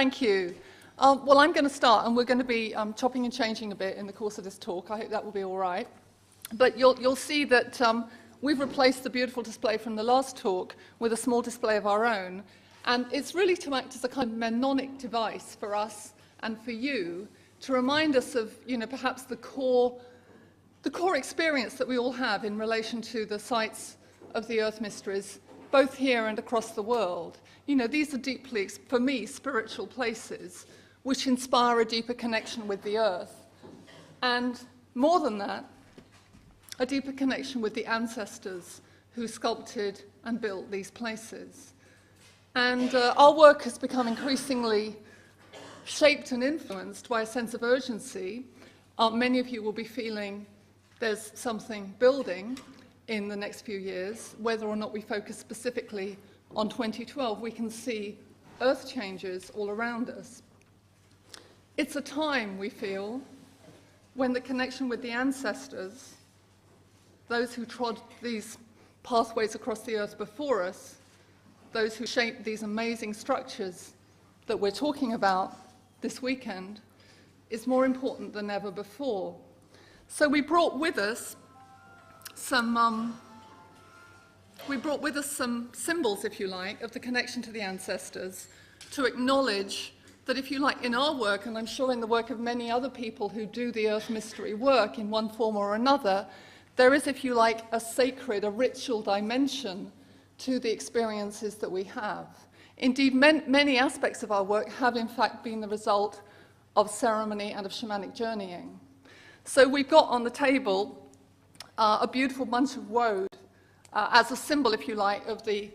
Thank you. Well, I'm going to start, and we're going to be chopping and changing a bit in the course of this talk. I hope that will be all right. But you'll see that we've replaced the beautiful display from the last talk with a small display of our own. And it's really to act as a kind of mnemonic device for us and for you to remind us of, perhaps the core experience that we all have in relation to the sites of the Earth mysteries, both here and across the world. These are deeply, for me, spiritual places which inspire a deeper connection with the Earth. And more than that, a deeper connection with the ancestors who sculpted and built these places. And our work has become increasingly shaped and influenced by a sense of urgency. Many of you will be feeling there's something building in the next few years. Whether or not we focus specifically on 2012, we can see Earth changes all around us. It's a time, we feel, when the connection with the ancestors, those who trod these pathways across the Earth before us, those who shaped these amazing structures that we're talking about this weekend, is more important than ever before. So we brought with us some symbols, if you like, of the connection to the ancestors, to acknowledge that, if you like, in our work, and I'm sure in the work of many other people who do the Earth mystery work in one form or another, there is, if you like, a sacred, a ritual dimension to the experiences that we have. Indeed, many aspects of our work have, in fact, been the result of ceremony and of shamanic journeying. So we've got on the table a beautiful bunch of woad as a symbol, if you like, of the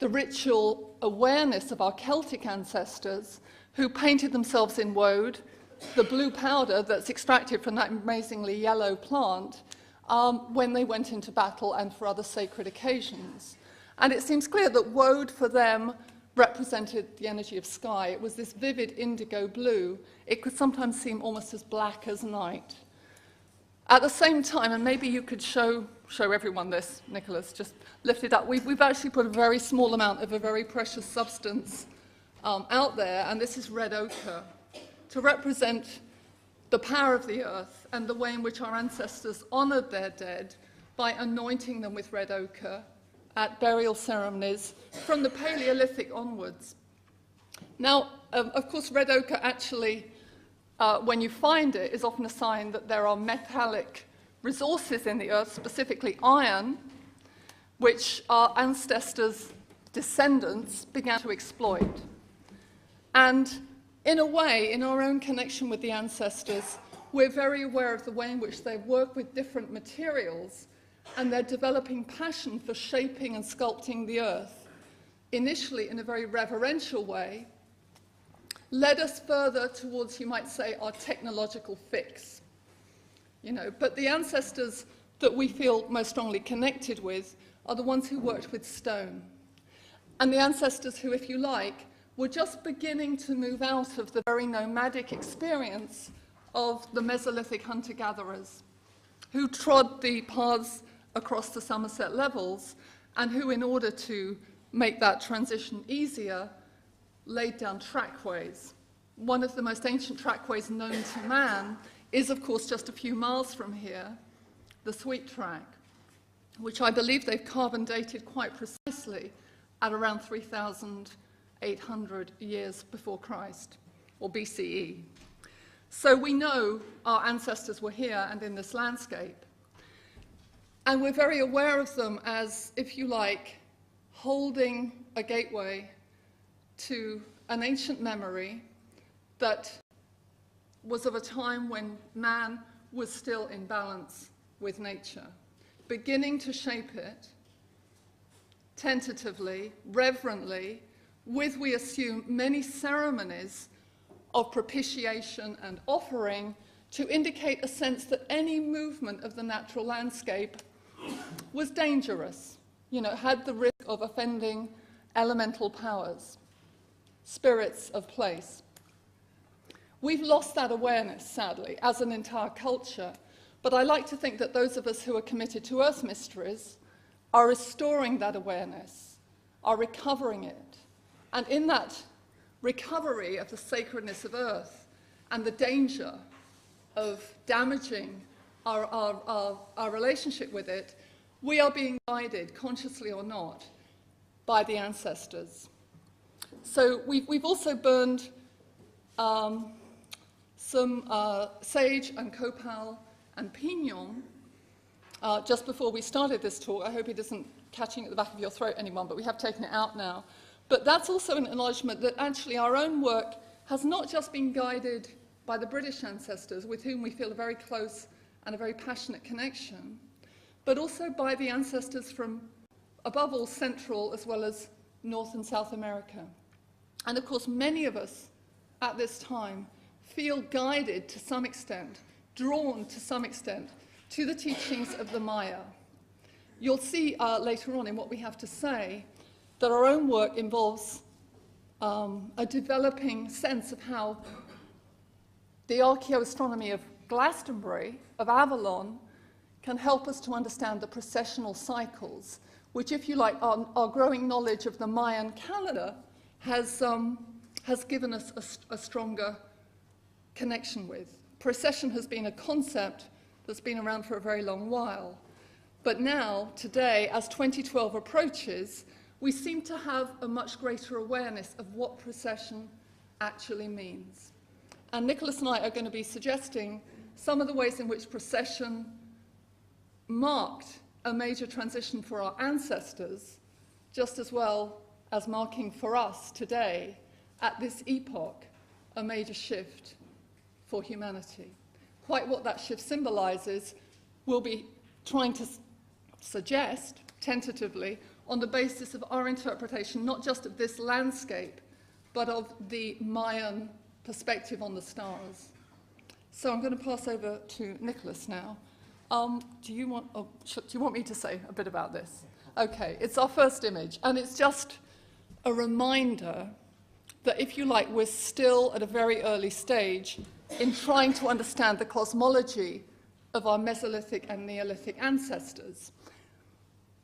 ritual awareness of our Celtic ancestors who painted themselves in woad, the blue powder that's extracted from that amazingly yellow plant, when they went into battle and for other sacred occasions. And it seems clear that woad for them represented the energy of sky. It was this vivid indigo blue. It could sometimes seem almost as black as night. At the same time, and maybe you could show everyone this, Nicholas, just lift it up. We've actually put a very small amount of a very precious substance out there, and this is red ochre, to represent the power of the earth and the way in which our ancestors honored their dead by anointing them with red ochre at burial ceremonies from the Paleolithic onwards. Now, of course, red ochre actually, when you find it, is often a sign that there are metallic resources in the earth, specifically iron, which our ancestors' descendants began to exploit. And in a way, in our own connection with the ancestors, we're very aware of the way in which they work with different materials and their developing passion for shaping and sculpting the earth, initially in a very reverential way, led us further towards, you might say, our technological fix. But the ancestors that we feel most strongly connected with are the ones who worked with stone. And the ancestors who, if you like, were just beginning to move out of the very nomadic experience of the Mesolithic hunter-gatherers, who trod the paths across the Somerset levels, and who, in order to make that transition easier, laid down trackways. One of the most ancient trackways known to man is, of course, just a few miles from here, the Sweet Track, which I believe they've carbon dated quite precisely at around 3,800 years before Christ, or BCE. So we know our ancestors were here and in this landscape. And we're very aware of them as, if you like, holding a gateway to an ancient memory that was of a time when man was still in balance with nature, beginning to shape it tentatively, reverently, with, we assume, many ceremonies of propitiation and offering to indicate a sense that any movement of the natural landscape was dangerous, had the risk of offending elemental powers, spirits of place. We've lost that awareness, sadly, as an entire culture, but I like to think that those of us who are committed to Earth mysteries are restoring that awareness, are recovering it. And in that recovery of the sacredness of Earth and the danger of damaging our relationship with it, we are being guided, consciously or not, by the ancestors. So we've also burned some sage and copal and pinon just before we started this talk. I hope it isn't catching at the back of your throat, anyone, but we have taken it out now. But that's also an acknowledgement that actually our own work has not just been guided by the British ancestors, with whom we feel a very close and a very passionate connection, but also by the ancestors from, above all, Central as well as North and South America. And of course, many of us at this time feel guided to some extent, drawn to some extent, to the teachings of the Maya. You'll see later on in what we have to say that our own work involves a developing sense of how the archaeoastronomy of Glastonbury, of Avalon, can help us to understand the precessional cycles, which, if you like, our growing knowledge of the Mayan calendar has given us a stronger connection with. Precession has been a concept that's been around for a very long while. But now, today, as 2012 approaches, we seem to have a much greater awareness of what precession actually means. And Nicholas and I are going to be suggesting some of the ways in which precession marked a major transition for our ancestors, just as well as marking for us today, at this epoch, a major shift for humanity. Quite what that shift symbolizes, we'll be trying to suggest, tentatively, on the basis of our interpretation, not just of this landscape, but of the Mayan perspective on the stars. So I'm going to pass over to Nicholas now. Do you want me to say a bit about this? Okay, it's our first image, and it's just a reminder that, if you like, we're still at a very early stage in trying to understand the cosmology of our Mesolithic and Neolithic ancestors.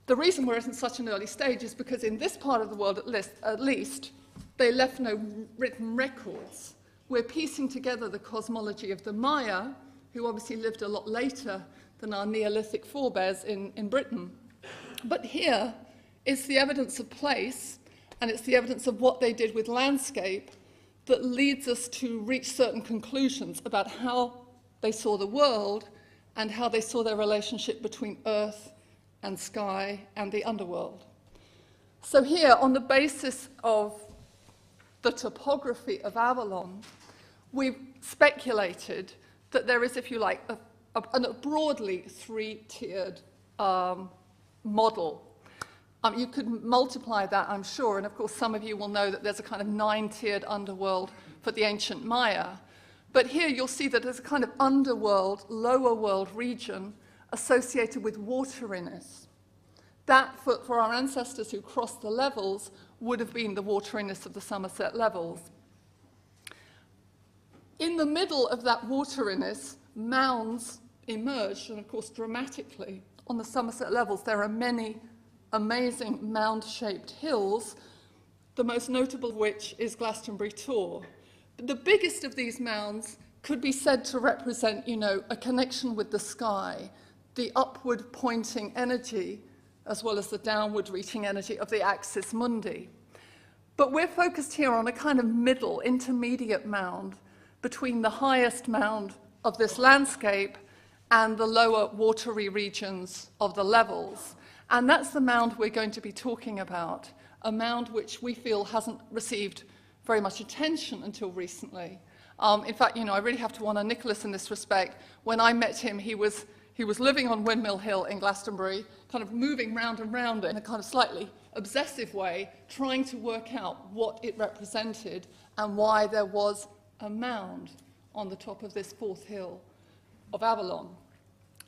The reason we're at such an early stage is because in this part of the world, at least, they left no written records. We're piecing together the cosmology of the Maya, who obviously lived a lot later than our Neolithic forebears in Britain. But here is the evidence of place, and it's the evidence of what they did with landscape that leads us to reach certain conclusions about how they saw the world and how they saw their relationship between Earth and sky and the underworld. So here, on the basis of the topography of Avalon, we've speculated that there is, if you like, a broadly three-tiered model. You could multiply that, I'm sure, and of course some of you will know that there's a kind of 9-tiered underworld for the ancient Maya. But here you'll see that there's a kind of underworld, lower world region associated with wateriness. That, for our ancestors who crossed the levels, would have been the wateriness of the Somerset levels. In the middle of that wateriness, mounds emerged, and of course dramatically. On the Somerset levels, there are many amazing mound-shaped hills, the most notable of which is Glastonbury Tor. But the biggest of these mounds could be said to represent, a connection with the sky, the upward pointing energy, as well as the downward reaching energy of the axis mundi. But we're focused here on a kind of middle, intermediate mound between the highest mound of this landscape and the lower watery regions of the levels. And that's the mound we're going to be talking about, a mound which we feel hasn't received very much attention until recently. In fact, I really have to honour Nicholas in this respect. When I met him, he was living on Windmill Hill in Glastonbury, kind of moving round and round it in a kind of slightly obsessive way, trying to work out what it represented and why there was a mound on the top of this fourth hill of Avalon.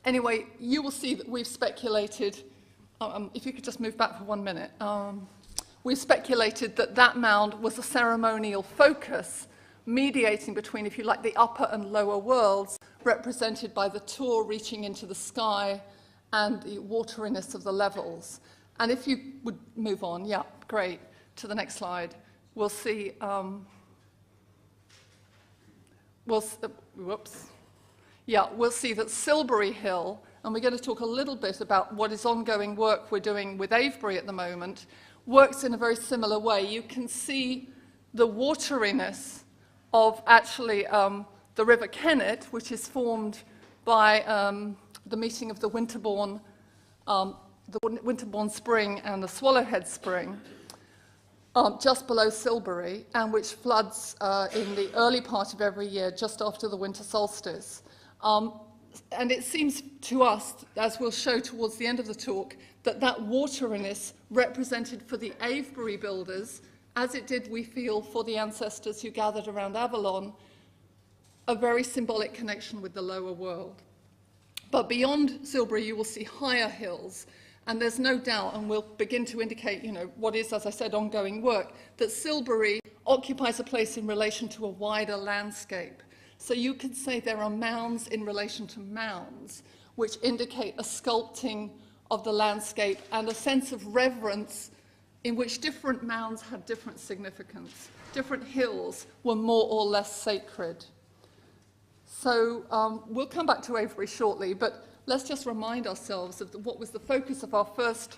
Anyway, you will see that we've speculated, if you could just move back for 1 minute, we've speculated that that mound was a ceremonial focus mediating between, if you like, the upper and lower worlds, represented by the Tor reaching into the sky and the wateriness of the levels. And if you would move on, yeah, great, to the next slide, we'll see whoops. Yeah, we'll see that Silbury Hill, and we're going to talk a little bit about what is ongoing work we're doing with Avebury at the moment, works in a very similar way. You can see the wateriness of actually the River Kennet, which is formed by the meeting of the Winterbourne Spring and the Swallowhead Spring, just below Silbury, and which floods in the early part of every year, just after the winter solstice. And it seems to us, as we'll show towards the end of the talk, that that wateriness represented for the Avebury builders, as it did, we feel, for the ancestors who gathered around Avalon, a very symbolic connection with the lower world. But beyond Silbury, you will see higher hills, and there's no doubt, and we'll begin to indicate, what is, as I said, ongoing work, that Silbury occupies a place in relation to a wider landscape. So you could say there are mounds in relation to mounds, which indicate a sculpting of the landscape and a sense of reverence in which different mounds had different significance. Different hills were more or less sacred. So we'll come back to Avebury shortly, but let's just remind ourselves of what was the focus of our first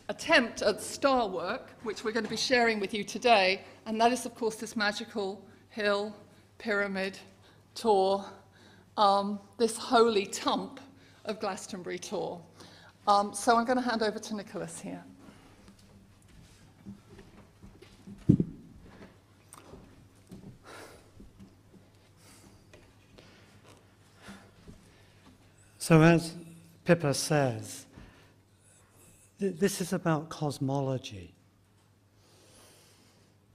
attempt at star work, which we're going to be sharing with you today, and that is, of course, this magical hill, pyramid, Tor, this holy tump of Glastonbury Tor. So I'm going to hand over to Nicholas here. So as Pippa says, this is about cosmology.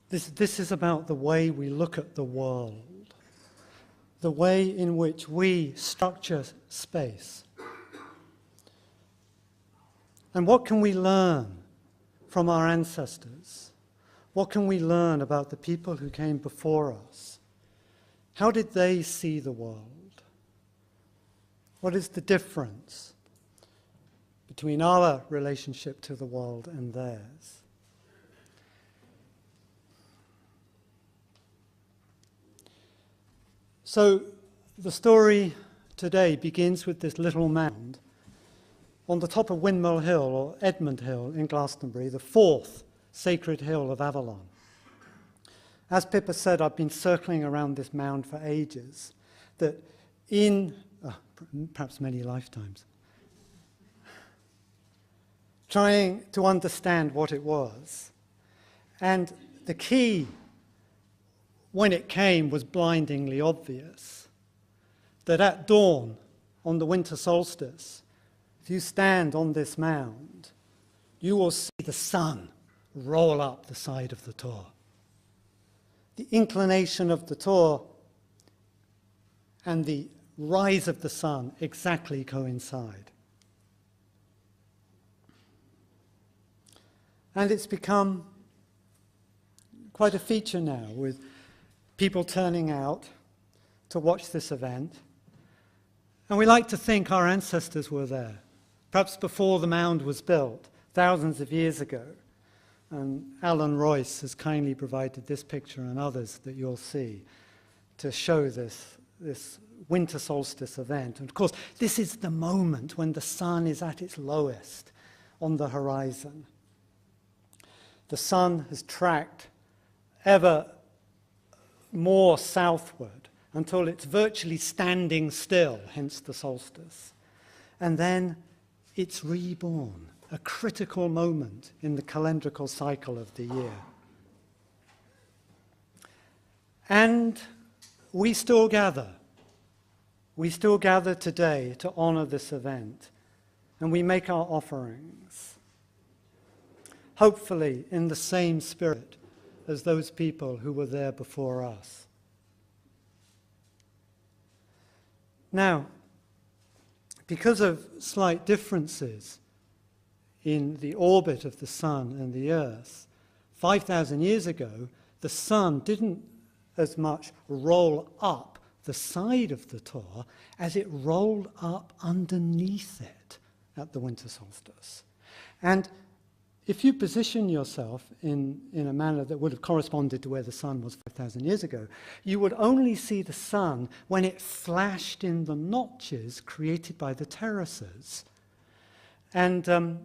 This is about the way we look at the world, the way in which we structure space. And what can we learn from our ancestors? What can we learn about the people who came before us? How did they see the world? What is the difference between our relationship to the world and theirs? So the story today begins with this little mound on the top of Windmill Hill, or Edmund Hill in Glastonbury, the fourth sacred hill of Avalon. As Pippa said, I've been circling around this mound for ages, that in perhaps many lifetimes, trying to understand what it was. And the key, when it came, was blindingly obvious. That at dawn, on the winter solstice, if you stand on this mound, you will see the sun roll up the side of the Tor. The inclination of the Tor and the rise of the sun exactly coincide. And it's become quite a feature now, with people turning out to watch this event. And we like to think our ancestors were there, perhaps before the mound was built, thousands of years ago. And Alan Royce has kindly provided this picture and others that you'll see to show this winter solstice event. And of course, this is the moment when the sun is at its lowest on the horizon. The sun has tracked ever more southward until it's virtually standing still, hence the solstice. And then it's reborn, a critical moment in the calendrical cycle of the year. And we still gather. We still gather today to honor this event, and we make our offerings, hopefully in the same spirit as those people who were there before us. Now, because of slight differences in the orbit of the sun and the earth, 5,000 years ago, the sun didn't as much roll up the side of the Tor as it rolled up underneath it at the winter solstice. And if you position yourself in a manner that would have corresponded to where the sun was 5,000 years ago, you would only see the sun when it flashed in the notches created by the terraces. And the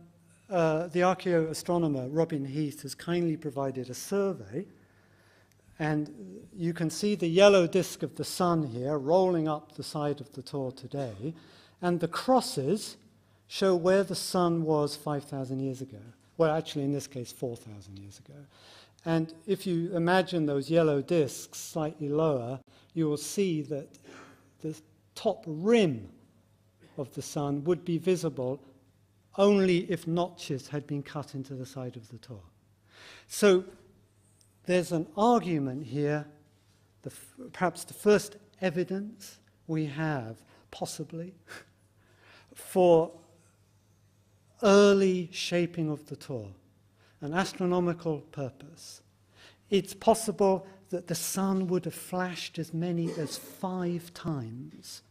archaeoastronomer Robin Heath has kindly provided a survey, and you can see the yellow disk of the sun here rolling up the side of the Tor today, and the crosses show where the sun was 5,000 years ago. Well, actually, in this case, 4,000 years ago. And if you imagine those yellow disks slightly lower, you will see that the top rim of the sun would be visible only if notches had been cut into the side of the Tor. So there's an argument here, perhaps the first evidence we have, possibly, for early shaping of the Tor, an astronomical purpose. It's possible that the sun would have flashed as many as 5 times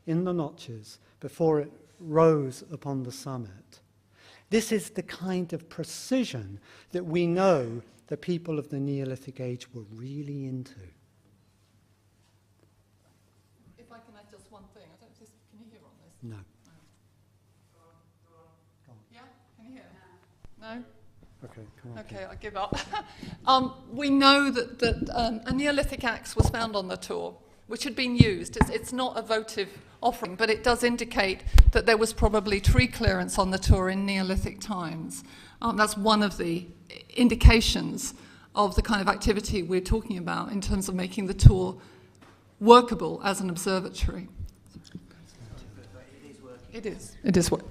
in the notches before it rose upon the summit. This is the kind of precision that we know the people of the Neolithic age were really into. If I can add just one thing, I don't know if can you hear on this? No. Yeah? Can you hear? No? Okay, come on. Okay, I give up. We know that a Neolithic axe was found on the Tor, which had been used. It's not a votive offering, but it does indicate that there was probably tree clearance on the Tor in Neolithic times. That's one of the indications of the kind of activity we're talking about in terms of making the Tor workable as an observatory. It is. It is working.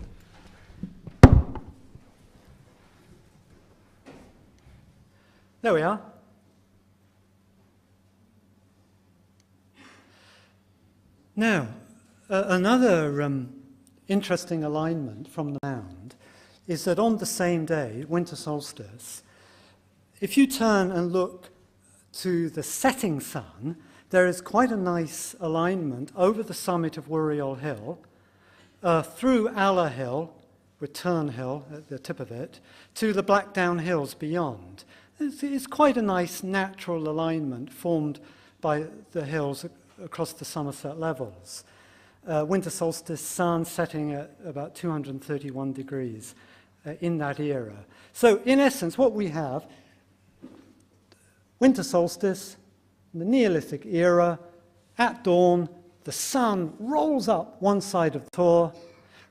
There we are. Now, another interesting alignment from the mound is that on the same day, winter solstice, if you turn and look to the setting sun, there is quite a nice alignment over the summit of Wuriol Hill, through Allah Hill, Return Hill at the tip of it, to the Blackdown Hills beyond. It's quite a nice natural alignment formed by the hills across the Somerset levels. Winter solstice sun setting at about 231 degrees in that era. So in essence, what we have, winter solstice, the Neolithic era, at dawn, the sun rolls up one side of Tor,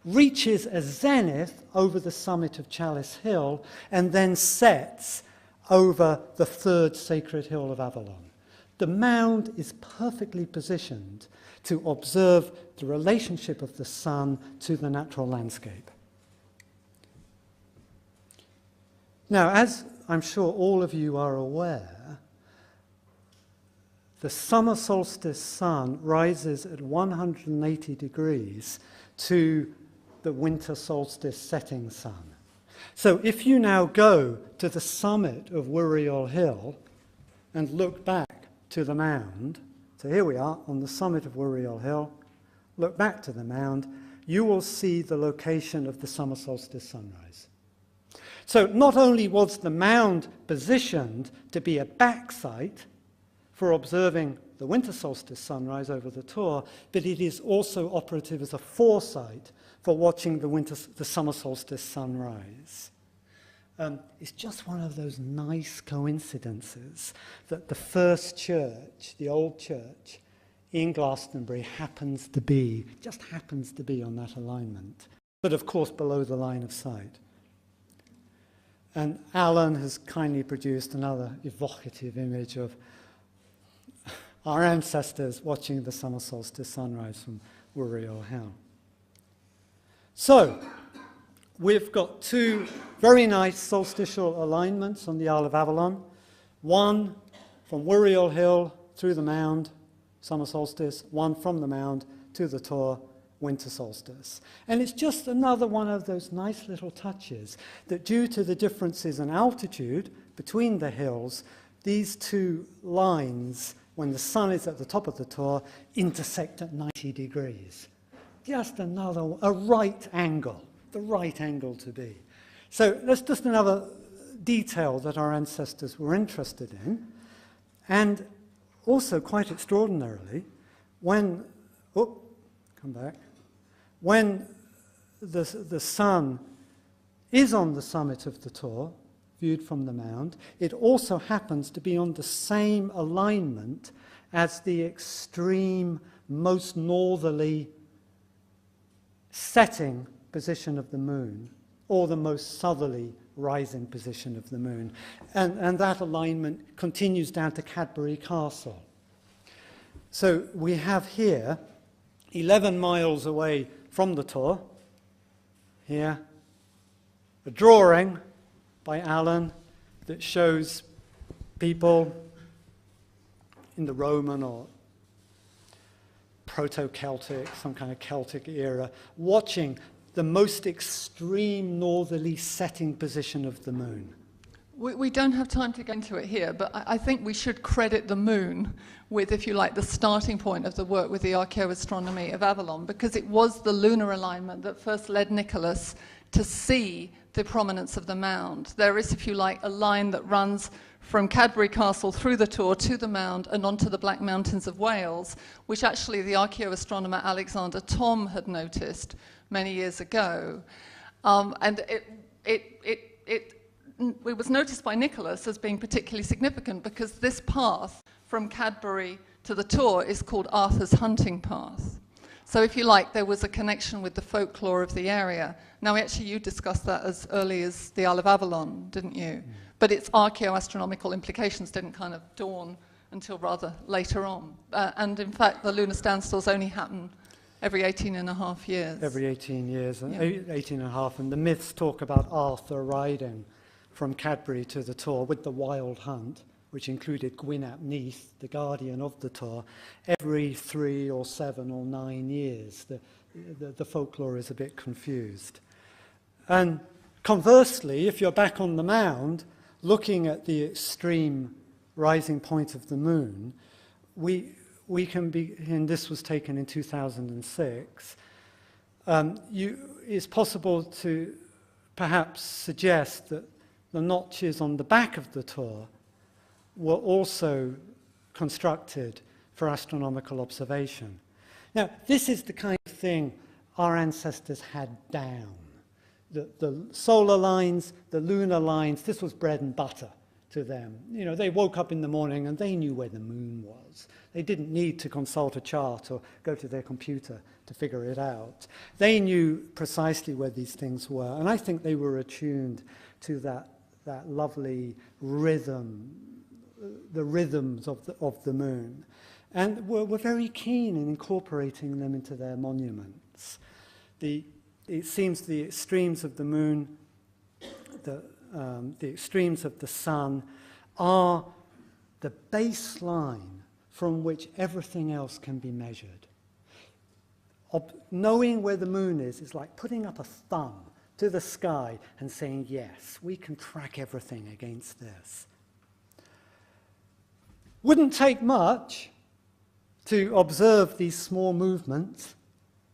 reaches a zenith over the summit of Chalice Hill, and then sets over the third sacred hill of Avalon. The mound is perfectly positioned to observe the relationship of the sun to the natural landscape. Now, as I'm sure all of you are aware, the summer solstice sun rises at 180 degrees to the winter solstice setting sun. So if you now go to the summit of Wuriol Hill and look back to the mound, so here we are on the summit of Wuriol Hill, look back to the mound, you will see the location of the summer solstice sunrise. So not only was the mound positioned to be a back site for observing the winter solstice sunrise over the Tor, but it is also operative as a foresight for watching the summer solstice sunrise. It's just one of those nice coincidences that the first church, the old church in Glastonbury, just happens to be on that alignment, but of course below the line of sight. And Alan has kindly produced another evocative image of our ancestors watching the summer solstice sunrise from Wuriol Hill. So, we've got 2 very nice solstitial alignments on the Isle of Avalon. One from Wuriol Hill through the mound, summer solstice. One from the mound to the Tor, winter solstice. And it's just another one of those nice little touches that, due to the differences in altitude between the hills, these 2 lines, when the sun is at the top of the Tor, intersect at 90 degrees. Just a right angle, the right angle to be. So that's just another detail that our ancestors were interested in. And also, quite extraordinarily, when the sun is on the summit of the Tor, viewed from the mound, it also happens to be on the same alignment as the extreme, most northerly setting position of the moon, or the most southerly rising position of the moon. And that alignment continues down to Cadbury Castle. So we have here, 11 miles away from the Tor, here, a drawing by Allen that shows people in the Roman or Proto-Celtic, some kind of Celtic era, watching the most extreme northerly setting position of the moon. We don't have time to go into it here, but I think we should credit the moon with, if you like, the starting point of the work with the archaeoastronomy of Avalon, because it was the lunar alignment that first led Nicholas to see the prominence of the mound. There is, if you like, a line that runs from Cadbury Castle through the Tor to the mound and onto the Black Mountains of Wales, which actually the archaeoastronomer Alexander Thom had noticed many years ago. And it was noticed by Nicholas as being particularly significant because this path from Cadbury to the Tor is called Arthur's hunting path. So if you like, there was a connection with the folklore of the area. Now, actually, you discussed that as early as the Isle of Avalon, didn't you? But its archaeoastronomical implications didn't kind of dawn until rather later on. And in fact, the lunar standstills only happen every 18 and a half years. Every 18 years, Yeah. 18 and a half. And the myths talk about Arthur riding from Cadbury to the Tor with the wild hunt, which included Gwyn ap Neath, the guardian of the Tor, every 3 or 7 or 9 years. The folklore is a bit confused. And conversely, if you're back on the mound, looking at the extreme rising point of the moon, we can be, and this was taken in 2006, it's possible to perhaps suggest that the notches on the back of the Tor were also constructed for astronomical observation. Now, this is the kind of thing our ancestors had down. The solar lines, the lunar lines, this was bread and butter to them. You know, they woke up in the morning and they knew where the moon was. They didn't need to consult a chart or go to their computer to figure it out. They knew precisely where these things were, and I think they were attuned to that lovely rhythm, the rhythms of the moon, and were very keen in incorporating them into their monuments. It seems the extremes of the moon, the extremes of the sun, are the baseline from which everything else can be measured. Knowing where the moon is like putting up a thumb to the sky and saying, yes, we can track everything against this. Wouldn't take much to observe these small movements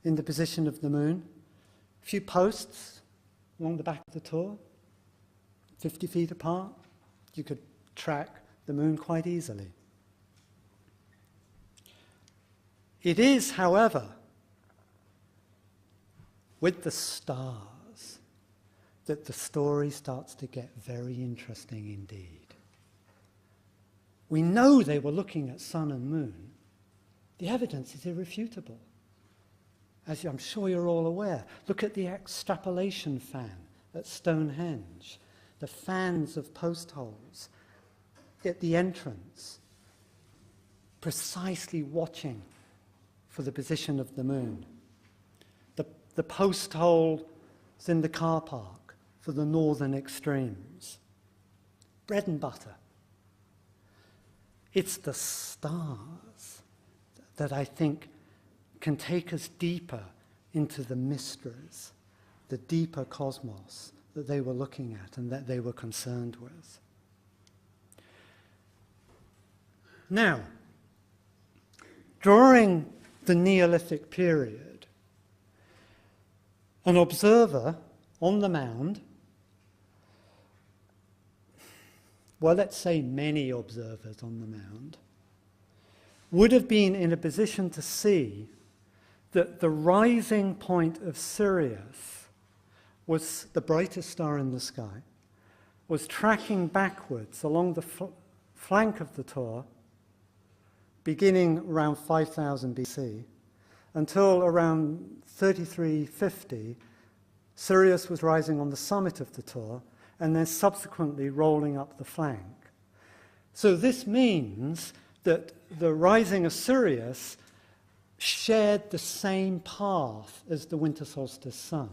in the position of the moon. A few posts along the back of the Tor, 50 feet apart. You could track the moon quite easily. It is, however, with the stars that the story starts to get very interesting indeed. We know they were looking at sun and moon. The evidence is irrefutable. As I'm sure you're all aware, look at the extrapolation fan at Stonehenge, the fans of post holes at the entrance, precisely watching for the position of the moon. The post holes in the car park for the northern extremes. Bread and butter. It's the stars that I think can take us deeper into the mysteries, the deeper cosmos that they were looking at and that they were concerned with. Now, during the Neolithic period, an observer on the mound well, let's say many observers on the mound, would have been in a position to see that the rising point of Sirius was the brightest star in the sky, was tracking backwards along the flank of the Tor, beginning around 5000 BC, until around 3350, Sirius was rising on the summit of the Tor, and then subsequently rolling up the flank. So this means that the rising of Sirius shared the same path as the winter solstice sun.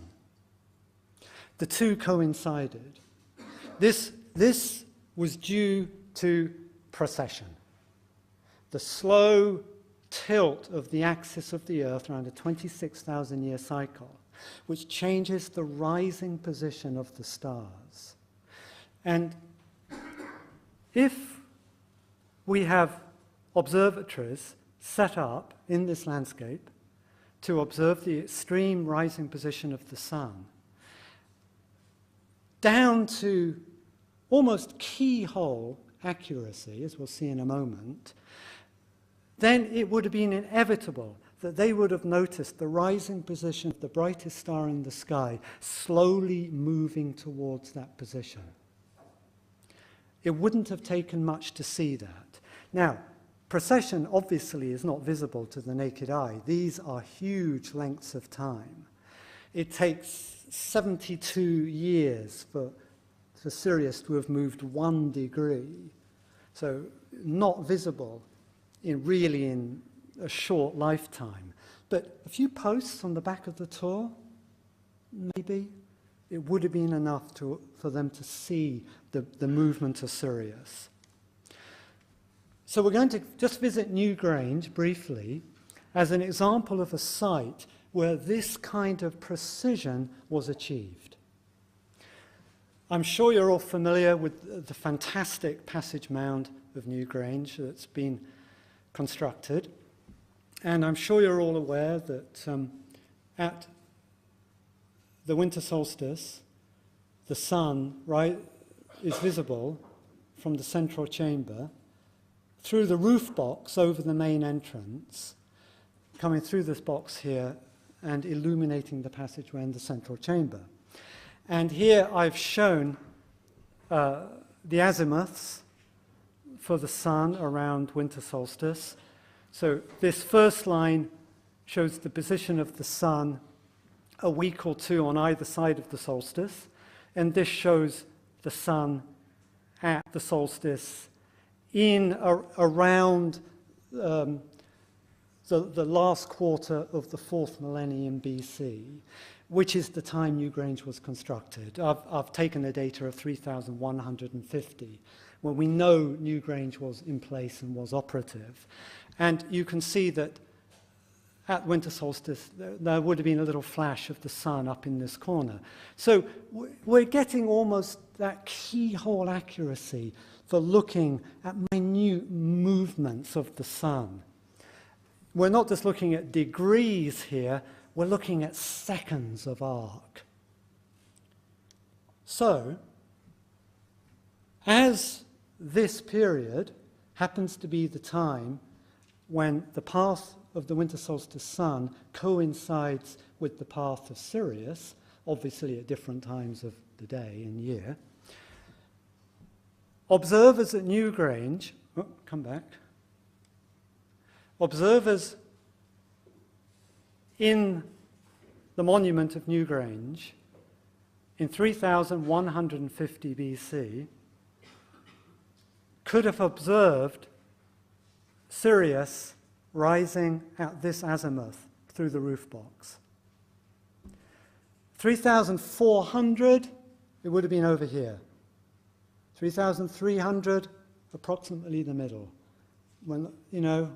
The two coincided. This was due to precession, the slow tilt of the axis of the Earth around a 26,000-year cycle, which changes the rising position of the stars. And if we have observatories set up in this landscape to observe the extreme rising position of the sun, down to almost keyhole accuracy, as we'll see in a moment, then it would have been inevitable that they would have noticed the rising position of the brightest star in the sky slowly moving towards that position. It wouldn't have taken much to see that. Now, precession obviously is not visible to the naked eye. These are huge lengths of time. It takes 72 years for Sirius to have moved 1 degree, so not visible really in a short lifetime. But a few posts on the back of the Tor, maybe, it would have been enough for them to see the movement of Sirius. So we're going to just visit Newgrange briefly as an example of a site where this kind of precision was achieved. I'm sure you're all familiar with the fantastic passage mound of Newgrange that's been constructed. And I'm sure you're all aware that at the winter solstice, the sun is visible from the central chamber through the roof box over the main entrance, coming through this box here and illuminating the passageway in the central chamber. And here I've shown the azimuths for the sun around winter solstice. So this first line shows the position of the sun a week or two on either side of the solstice, and this shows the sun at the solstice around the last quarter of the 4th millennium BC, which is the time Newgrange was constructed. I've taken the data of 3,150, when we know Newgrange was in place and was operative. And you can see that at winter solstice, there would have been a little flash of the sun up in this corner. So we're getting almost that keyhole accuracy for looking at minute movements of the sun. We're not just looking at degrees here, we're looking at seconds of arc. So, as this period happens to be the time when the path of the winter solstice sun coincides with the path of Sirius, obviously at different times of the day and year, observers at Newgrange, observers in the monument of Newgrange in 3150 BC could have observed Sirius rising at this azimuth through the roof box. 3,400, it would have been over here. 3,300, approximately the middle. When, a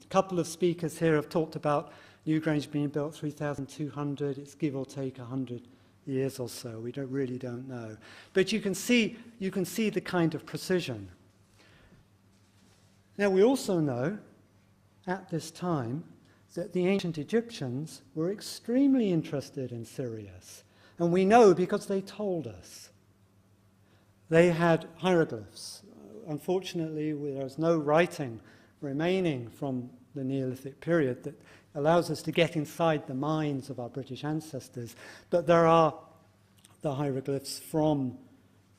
couple of speakers here have talked about Newgrange being built 3,200. It's give or take 100 years or so. We really don't know. But you can see the kind of precision. Now, we also know at this time that the ancient Egyptians were extremely interested in Sirius. And we know because they told us. They had hieroglyphs unfortunately, there's no writing remaining from the Neolithic period that allows us to get inside the minds of our British ancestors. But there are the hieroglyphs from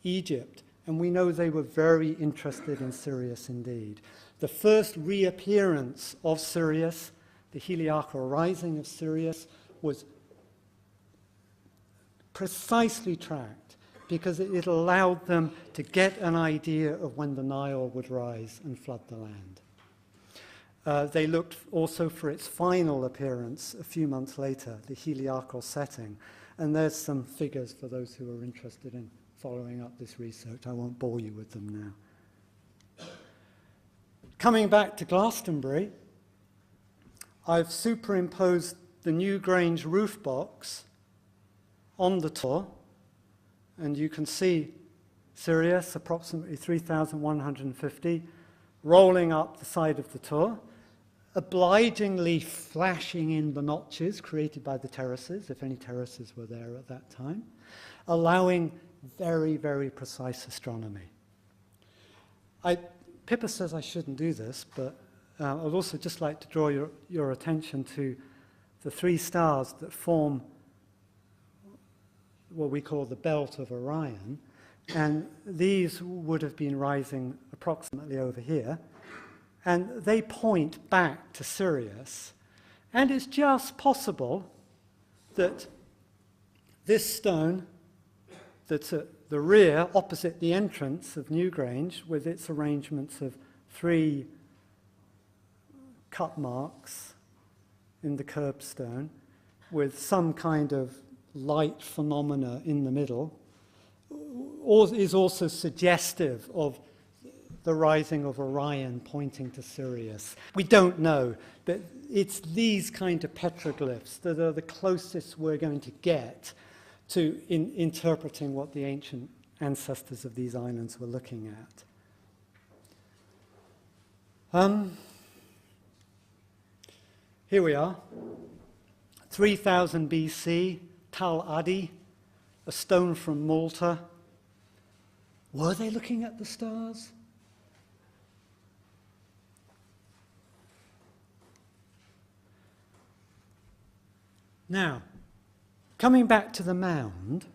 Egypt, and we know they were very interested in Sirius indeed. The first reappearance of Sirius, the heliacal rising of Sirius, was precisely tracked because it allowed them to get an idea of when the Nile would rise and flood the land. They looked also for its final appearance a few months later, the heliacal setting. And there's some figures for those who are interested in following up this research. I won't bore you with them now. Coming back to Glastonbury, I've superimposed the New Grange roof box on the tour, and you can see Sirius, approximately 3,150, rolling up the side of the tour, obligingly flashing in the notches created by the terraces, if any terraces were there at that time, allowing very, very precise astronomy. Pippa says I shouldn't do this, but I'd also just like to draw your attention to the three stars that form what we call the belt of Orion, and these would have been rising approximately over here, and they point back to Sirius, and it's just possible that this stone that's at the rear, opposite the entrance of Newgrange, with its arrangements of 3 cut marks in the curbstone, with some kind of light phenomena in the middle, is also suggestive of the rising of Orion pointing to Sirius. We don't know, but it's these kind of petroglyphs that are the closest we're going to get to interpreting what the ancient ancestors of these islands were looking at. Here we are, 3000 BC, Tal Adi, a stone from Malta. Were they looking at the stars? Now, coming back to the mound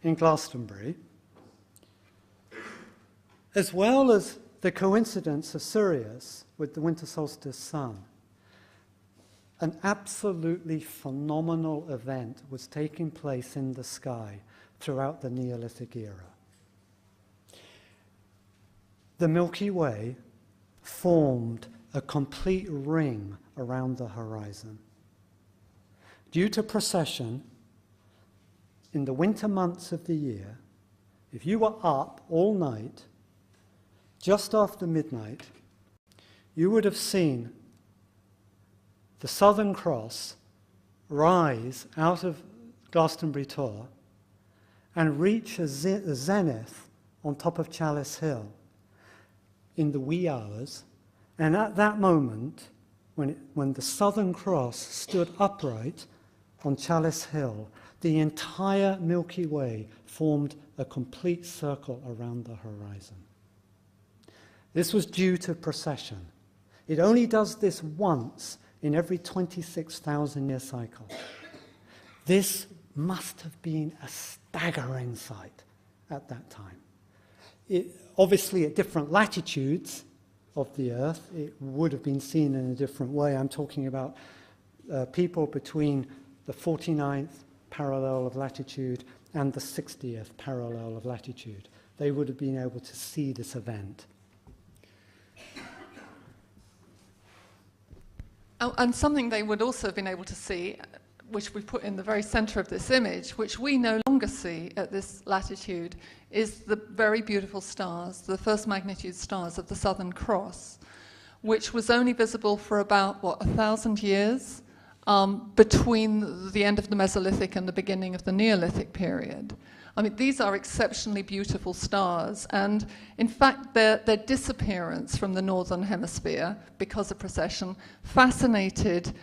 in Glastonbury, as well as the coincidence of Sirius with the winter solstice sun, an absolutely phenomenal event was taking place in the sky throughout the Neolithic era. The Milky Way formed a complete ring around the horizon. Due to precession, in the winter months of the year, if you were up all night, just after midnight, you would have seen the Southern Cross rise out of Glastonbury Tor and reach a zenith on top of Chalice Hill in the wee hours. And at that moment, when the Southern Cross stood upright on Chalice Hill, the entire Milky Way formed a complete circle around the horizon. This was due to precession. It only does this once in every 26,000-year cycle. This must have been a staggering sight at that time. Obviously, at different latitudes of the Earth, it would have been seen in a different way. I'm talking about people between the 49th parallel of latitude and the 60th parallel of latitude. They would have been able to see this event. Oh, and something they would also have been able to see, which we put in the very center of this image, which we no longer see at this latitude, is the very beautiful stars, the first magnitude stars of the Southern Cross, which was only visible for about, 1,000 years between the end of the Mesolithic and the beginning of the Neolithic period. I mean, these are exceptionally beautiful stars, and in fact, their disappearance from the northern hemisphere because of precession fascinated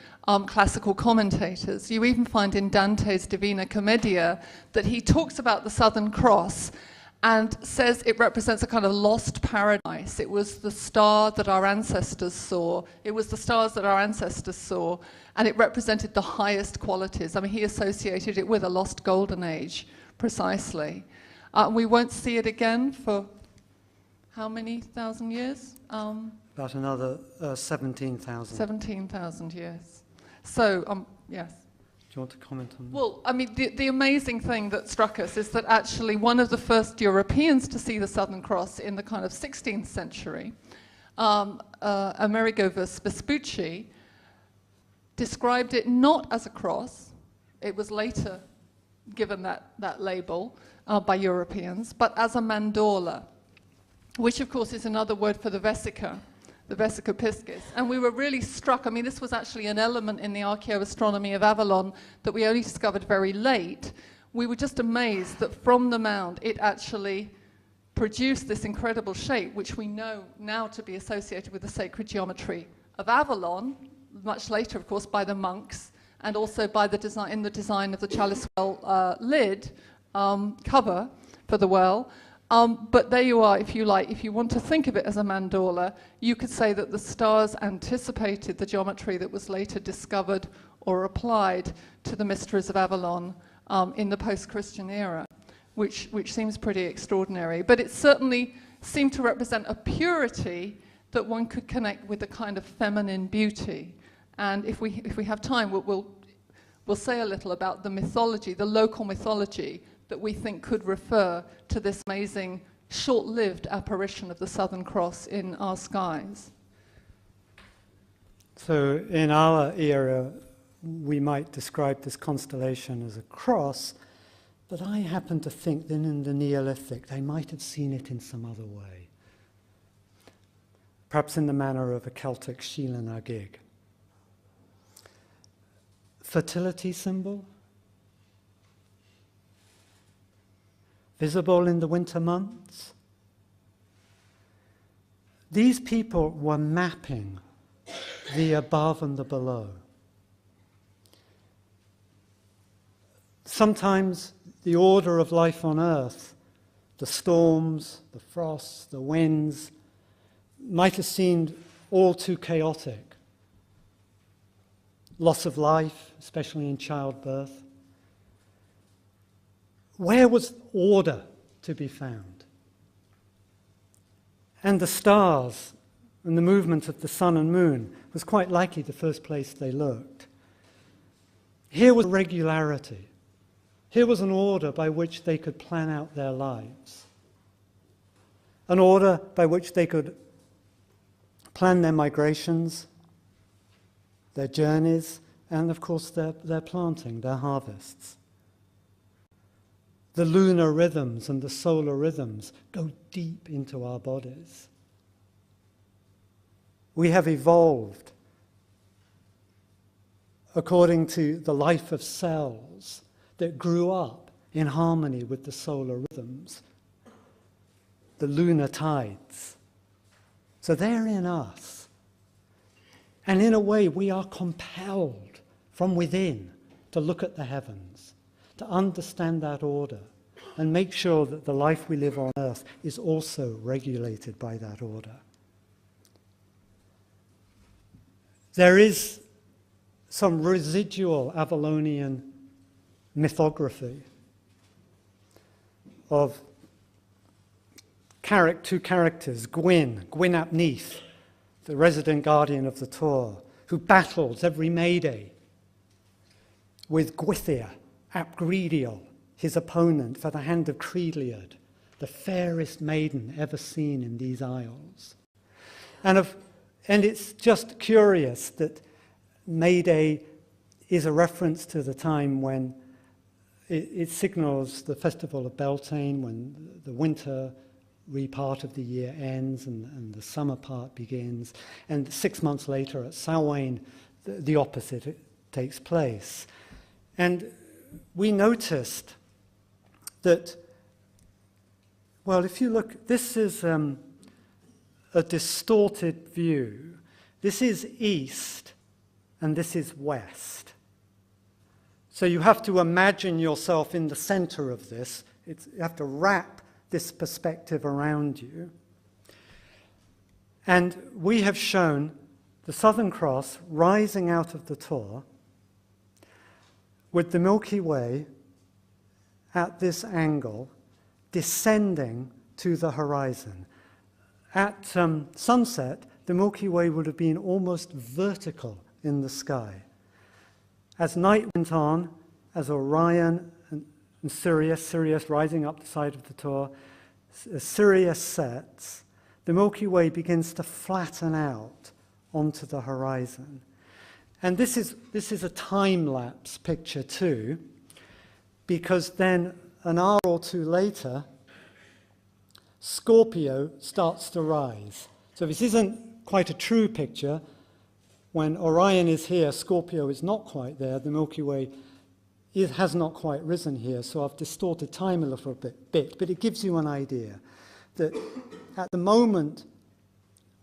classical commentators. You even find in Dante's Divina Commedia that he talks about the Southern Cross and says it represents a kind of lost paradise. It was the star that our ancestors saw. It was the stars that our ancestors saw, and it represented the highest qualities. I mean, he associated it with a lost golden age, precisely. We won't see it again for how many thousand years? About another 17,000. 17,000 years. So, yes. Do you want to comment on that? Well, I mean, the amazing thing that struck us is that actually one of the first Europeans to see the Southern Cross in the kind of 16th century, Amerigo Vespucci, described it not as a cross. It was later given that label by Europeans, but as a mandorla, which of course is another word for the vesica piscis. And we were really struck. I mean, this was actually an element in the archaeoastronomy of Avalon that we only discovered very late. We were just amazed that from the mound it actually produced this incredible shape, which we know now to be associated with the sacred geometry of Avalon, much later, of course, by the monks, and also by the design of the chalice well lid cover for the well. But there you are, if you like. If you want to think of it as a mandorla, you could say that the stars anticipated the geometry that was later discovered or applied to the mysteries of Avalon in the post-Christian era, which seems pretty extraordinary. But it certainly seemed to represent a purity that one could connect with a kind of feminine beauty. And if we have time, we'll say a little about the mythology, the local mythology, that we think could refer to this amazing short-lived apparition of the Southern Cross in our skies. So in our era, we might describe this constellation as a cross, but I happen to think that in the Neolithic, they might have seen it in some other way. Perhaps in the manner of a Celtic Sheelin Agig. Fertility symbol? Visible in the winter months. These people were mapping the above and the below. Sometimes the order of life on Earth, the storms, the frosts, the winds, might have seemed all too chaotic. Loss of life, especially in childbirth. Where was order to be found? And the stars and the movement of the sun and moon was quite likely the first place they looked. Here was regularity. Here was an order by which they could plan out their lives. An order by which they could plan their migrations, their journeys, and of course their planting, their harvests. The lunar rhythms and the solar rhythms go deep into our bodies. We have evolved according to the life of cells that grew up in harmony with the solar rhythms, the lunar tides. So they're in us. And in a way, we are compelled from within to look at the heavens, to understand that order, and make sure that the life we live on Earth is also regulated by that order. There is some residual Avalonian mythography of two characters, Gwyn ap Neath, the resident guardian of the Tor, who battles every May Day with Gwythyr ap Greediol, his opponent, for the hand of Creedliad, the fairest maiden ever seen in these isles. And it's just curious that May Day is a reference to the time when it signals the festival of Beltane, when the winter part of the year ends and the summer part begins. And 6 months later at Samhain, the opposite takes place. And we noticed that, well, if you look, this is a distorted view. This is east and this is west. So you have to imagine yourself in the center of this. You have to wrap this perspective around you. And we have shown the Southern Cross rising out of the Tor with the Milky Way at this angle descending to the horizon. At sunset, the Milky Way would have been almost vertical in the sky. As night went on, as Orion and Sirius rising up the side of the Tor, as Sirius sets, the Milky Way begins to flatten out onto the horizon. And this is a time-lapse picture too, because then an hour or two later, Scorpio starts to rise. So this isn't quite a true picture. When Orion is here, Scorpio is not quite there. The Milky Way has not quite risen here, so I've distorted time a little bit, but it gives you an idea that at the moment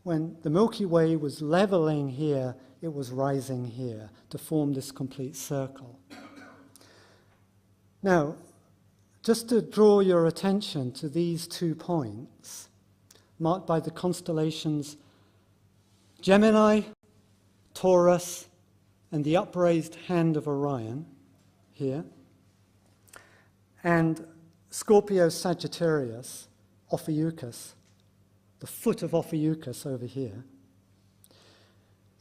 when the Milky Way was leveling here, it was rising here to form this complete circle. Now, just to draw your attention to these 2 points, marked by the constellations Gemini, Taurus, and the upraised hand of Orion here, and Scorpio Sagittarius, Ophiuchus, the foot of Ophiuchus over here.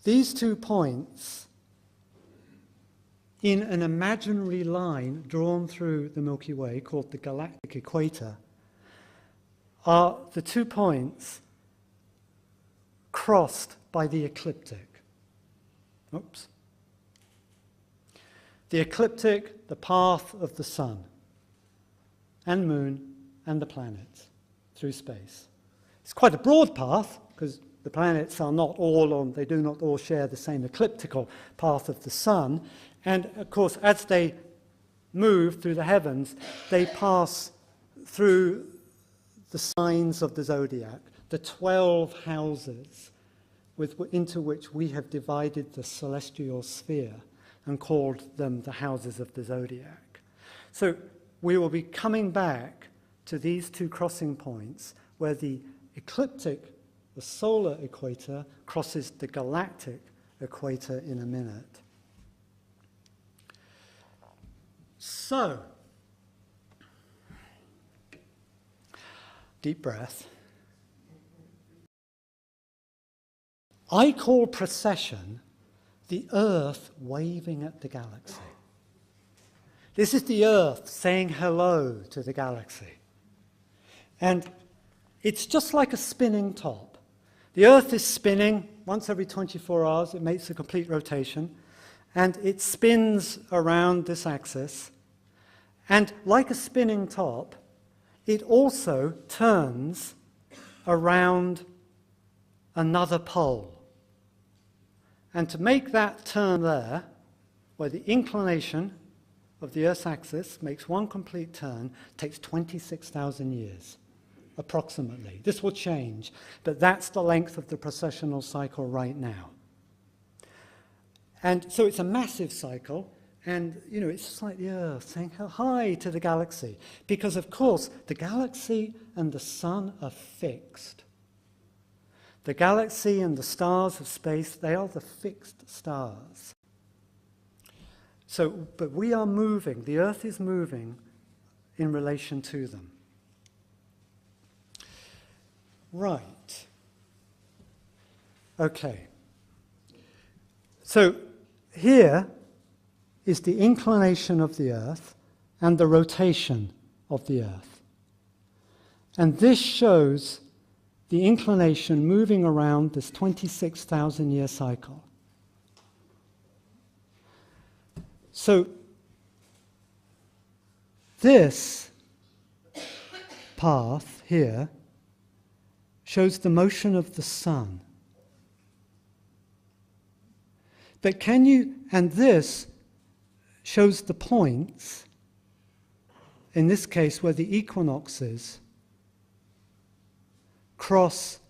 These 2 points in an imaginary line drawn through the Milky Way called the galactic equator are the 2 points crossed by the ecliptic. Oops. The ecliptic, the path of the sun and moon and the planets through space. It's quite a broad path because the planets are not all on, they do not all share the same ecliptical path of the sun. And of course, as they move through the heavens, they pass through the signs of the zodiac, the 12 houses into which we have divided the celestial sphere and called them the houses of the zodiac. So we will be coming back to these 2 crossing points where the ecliptic, the solar equator, crosses the galactic equator in a minute. So, deep breath. I call precession the Earth waving at the galaxy. This is the Earth saying hello to the galaxy. And it's just like a spinning top. The Earth is spinning once every 24 hours. It makes a complete rotation. And it spins around this axis. And like a spinning top, it also turns around another pole. And to make that turn there, where the inclination of the Earth's axis makes one complete turn, takes 26,000 years, approximately. This will change, but that's the length of the precessional cycle right now. And so it's a massive cycle, and it's just like the Earth saying hi to the galaxy, because of course the galaxy and the sun are fixed. The galaxy and the stars of space, they are the fixed stars. So, but we are moving, the Earth is moving in relation to them. Right. Okay. So here is the inclination of the Earth and the rotation of the Earth. And this shows the inclination moving around this 26,000 year cycle. So this path here shows the motion of the sun. But and this shows the points, in this case where the equinoxes cross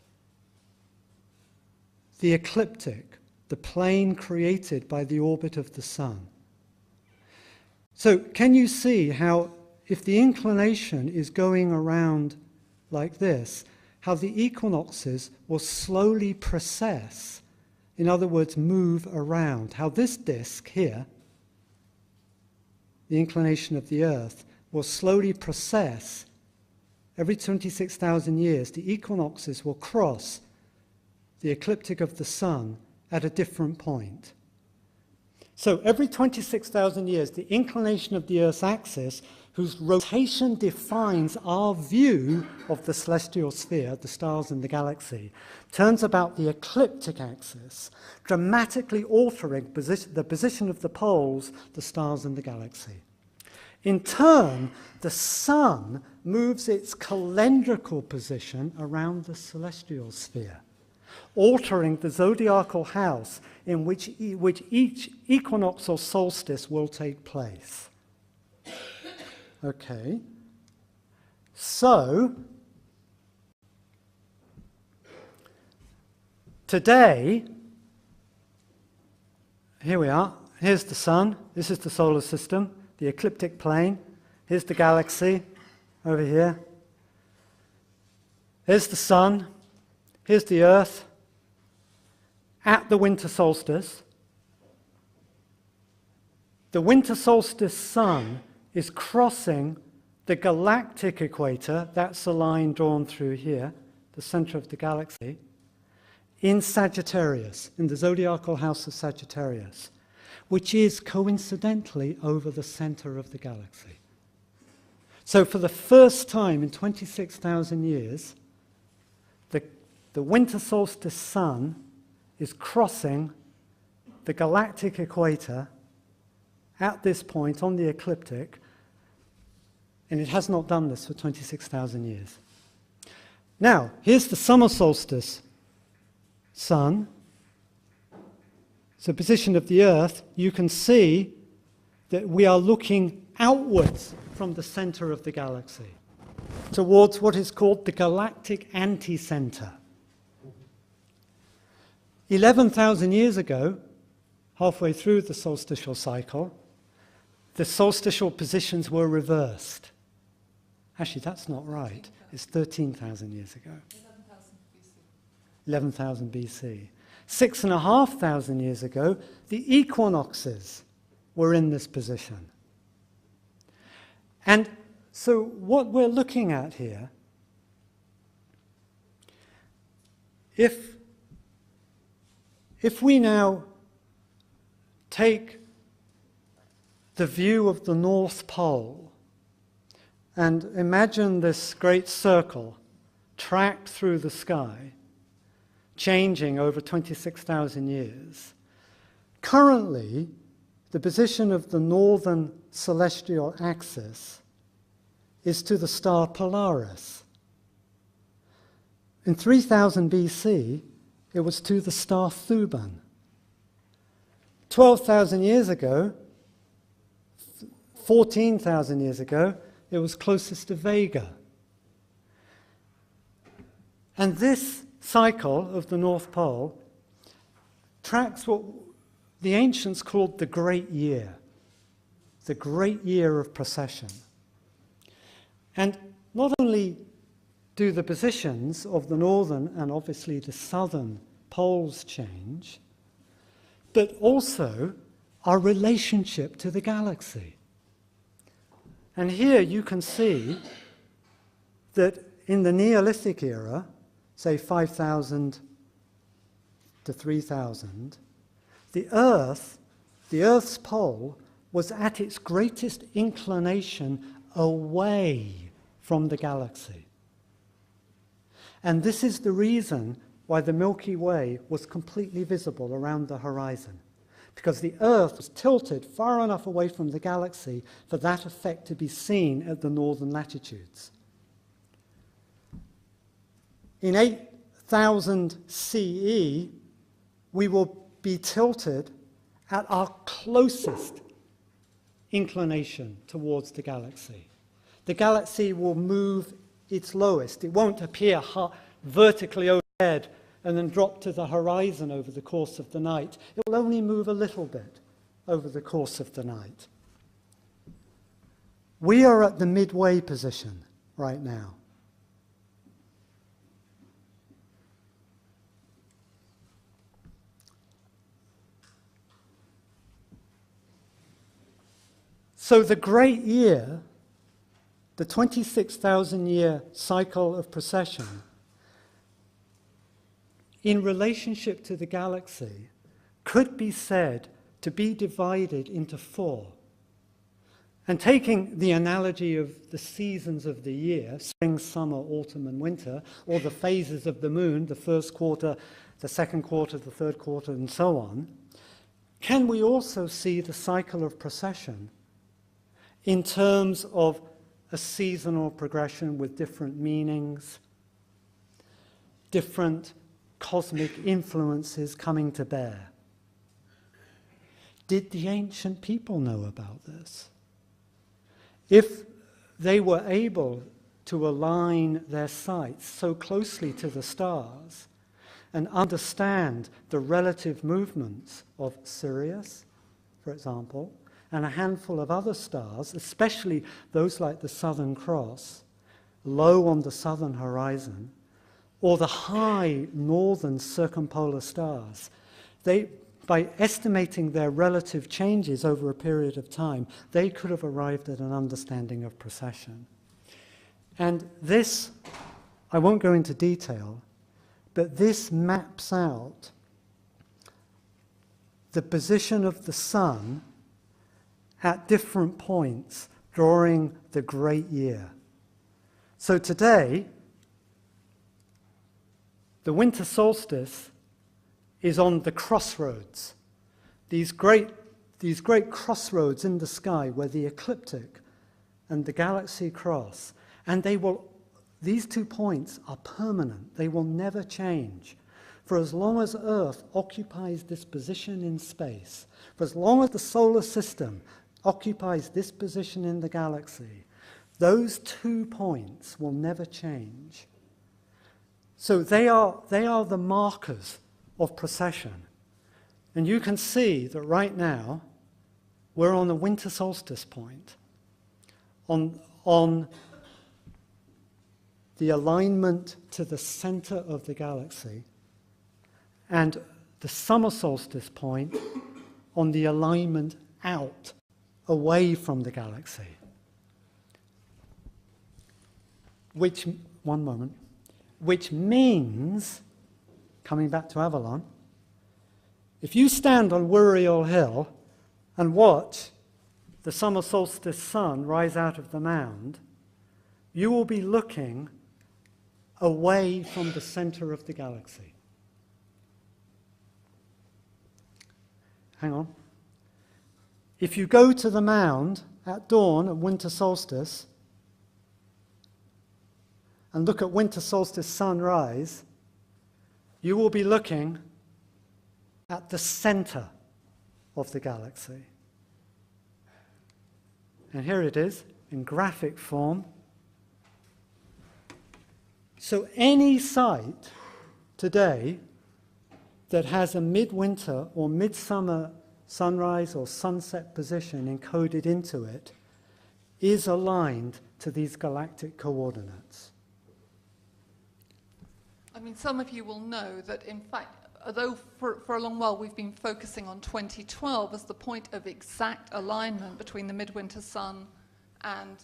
the ecliptic, the plane created by the orbit of the sun. So can you see how if the inclination is going around like this, how the equinoxes will slowly precess, in other words, move around, how this disk here, the inclination of the Earth, will slowly precess. Every 26,000 years, the equinoxes will cross the ecliptic of the sun at a different point. So every 26,000 years, the inclination of the Earth's axis, whose rotation defines our view of the celestial sphere, the stars and the galaxy, turns about the ecliptic axis, dramatically altering the position of the poles, the stars and the galaxy. In turn, the sun moves its calendrical position around the celestial sphere, altering the zodiacal house in which each equinox or solstice will take place. Okay, so today, here we are, here's the sun, this is the solar system, the ecliptic plane, here's the galaxy over here, here's the sun, here's the Earth at the winter solstice. The winter solstice sun is crossing the galactic equator, that's the line drawn through here, the center of the galaxy, in Sagittarius, in the zodiacal house of Sagittarius, which is coincidentally over the center of the galaxy. So for the first time in 26,000 years, the winter solstice sun is crossing the galactic equator at this point on the ecliptic, and it has not done this for 26,000 years. Now, here's the summer solstice sun. So position of the Earth, you can see that we are looking outwards from the center of the galaxy towards what is called the galactic anticenter. 11,000 years ago, halfway through the solstitial cycle, the solstitial positions were reversed. Actually, that's not right. It's 13,000 years ago. 11,000 BC. 6,500 years ago, the equinoxes were in this position. And so what we're looking at here, if we now take the view of the North Pole and imagine this great circle tracked through the sky, changing over 26,000 years, currently the position of the northern celestial axis is to the star Polaris. In 3000 BC, it was to the star Thuban. 12,000 years ago, 14,000 years ago, it was closest to Vega. And this cycle of the North Pole tracks what the ancients called the Great Year of precession. And not only do the positions of the northern and obviously the southern poles change, but also our relationship to the galaxy. And here you can see that in the Neolithic era, say 5,000 to 3,000, the Earth's pole was at its greatest inclination away from the galaxy. And this is the reason why the Milky Way was completely visible around the horizon, because the Earth was tilted far enough away from the galaxy for that effect to be seen at the northern latitudes. In 8000 CE, we will be tilted at our closest inclination towards the galaxy. The galaxy will move its lowest. It won't appear vertically overhead and then drop to the horizon over the course of the night. It will only move a little bit over the course of the night. We are at the midway position right now. So the great year, the 26,000-year cycle of precession, in relationship to the galaxy, could be said to be divided into four. And taking the analogy of the seasons of the year, spring, summer, autumn, and winter, or the phases of the moon, the first quarter, the second quarter, the third quarter, and so on, can we also see the cycle of precession in terms of a seasonal progression with different meanings, different cosmic influences coming to bear? Did the ancient people know about this? If they were able to align their sights so closely to the stars and understand the relative movements of Sirius, for example, and a handful of other stars, especially those like the Southern Cross, low on the southern horizon, or the high northern circumpolar stars, by estimating their relative changes over a period of time, they could have arrived at an understanding of precession. And this, I won't go into detail, but this maps out the position of the sun at different points during the great year. So today, the winter solstice is on the crossroads, these great crossroads in the sky where the ecliptic and the galaxy cross, and these 2 points are permanent. They will never change. For as long as Earth occupies this position in space, for as long as the solar system occupies this position in the galaxy, those 2 points will never change. So they are the markers of precession. And you can see that right now we're on the winter solstice point, on the alignment to the center of the galaxy, and the summer solstice point on the alignment out, away from the galaxy. Which means, coming back to Avalon, if you stand on Wuriel Hill and watch the summer solstice sun rise out of the mound, you will be looking away from the center of the galaxy. Hang on. If you go to the mound at dawn at winter solstice and look at winter solstice sunrise, you will be looking at the center of the galaxy. And here it is in graphic form. So any site today that has a midwinter or midsummer sunrise or sunset position encoded into it is aligned to these galactic coordinates. I mean, some of you will know that, in fact, although for a long while we've been focusing on 2012 as the point of exact alignment between the midwinter sun and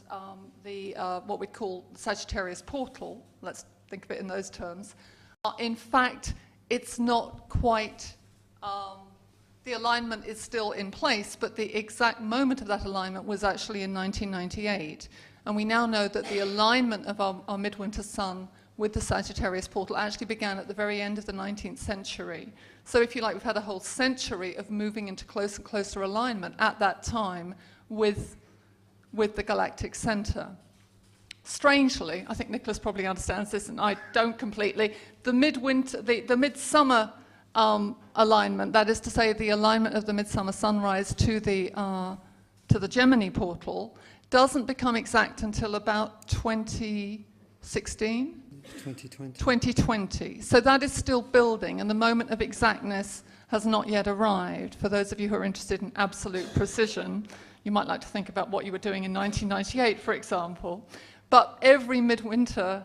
what we call Sagittarius portal, let's think of it in those terms, in fact, it's not quite, the alignment is still in place, but the exact moment of that alignment was actually in 1998. And we now know that the alignment of our midwinter sun with the Sagittarius portal actually began at the very end of the 19th century. So if you like, we've had a whole century of moving into closer and closer alignment at that time with the galactic center. Strangely, I think Nicholas probably understands this and I don't completely, the midsummer alignment, that is to say the alignment of the midsummer sunrise to the Gemini portal, doesn't become exact until about 2016? 2020. So that is still building, and the moment of exactness has not yet arrived. For those of you who are interested in absolute precision, you might like to think about what you were doing in 1998, for example. But every midwinter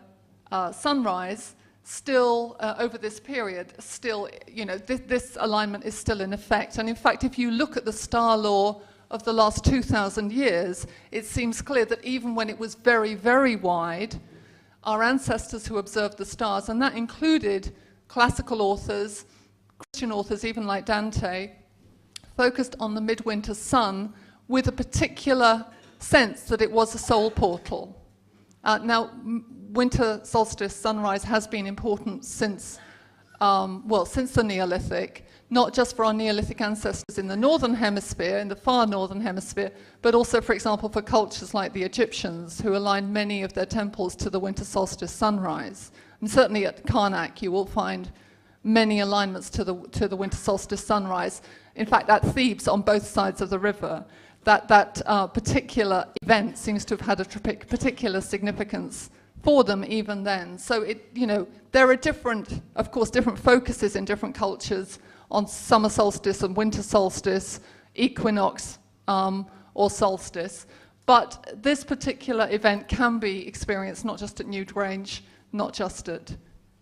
sunrise, still over this period, still, you know, this alignment is still in effect. And in fact, if you look at the star law of the last 2,000 years, it seems clear that even when it was very, very wide, our ancestors who observed the stars, and that included classical authors, Christian authors, even like Dante, focused on the midwinter sun with a particular sense that it was a soul portal. Now, winter solstice sunrise has been important since the Neolithic, not just for our Neolithic ancestors in the northern hemisphere, in the far northern hemisphere, but also, for example, for cultures like the Egyptians, who aligned many of their temples to the winter solstice sunrise. And certainly at Karnak, you will find many alignments to the winter solstice sunrise. In fact, at Thebes, on both sides of the river, that particular event seems to have had a particular significance for them even then. So there are different focuses in different cultures on summer solstice and winter solstice, equinox or solstice. But this particular event can be experienced not just at Newgrange, not just at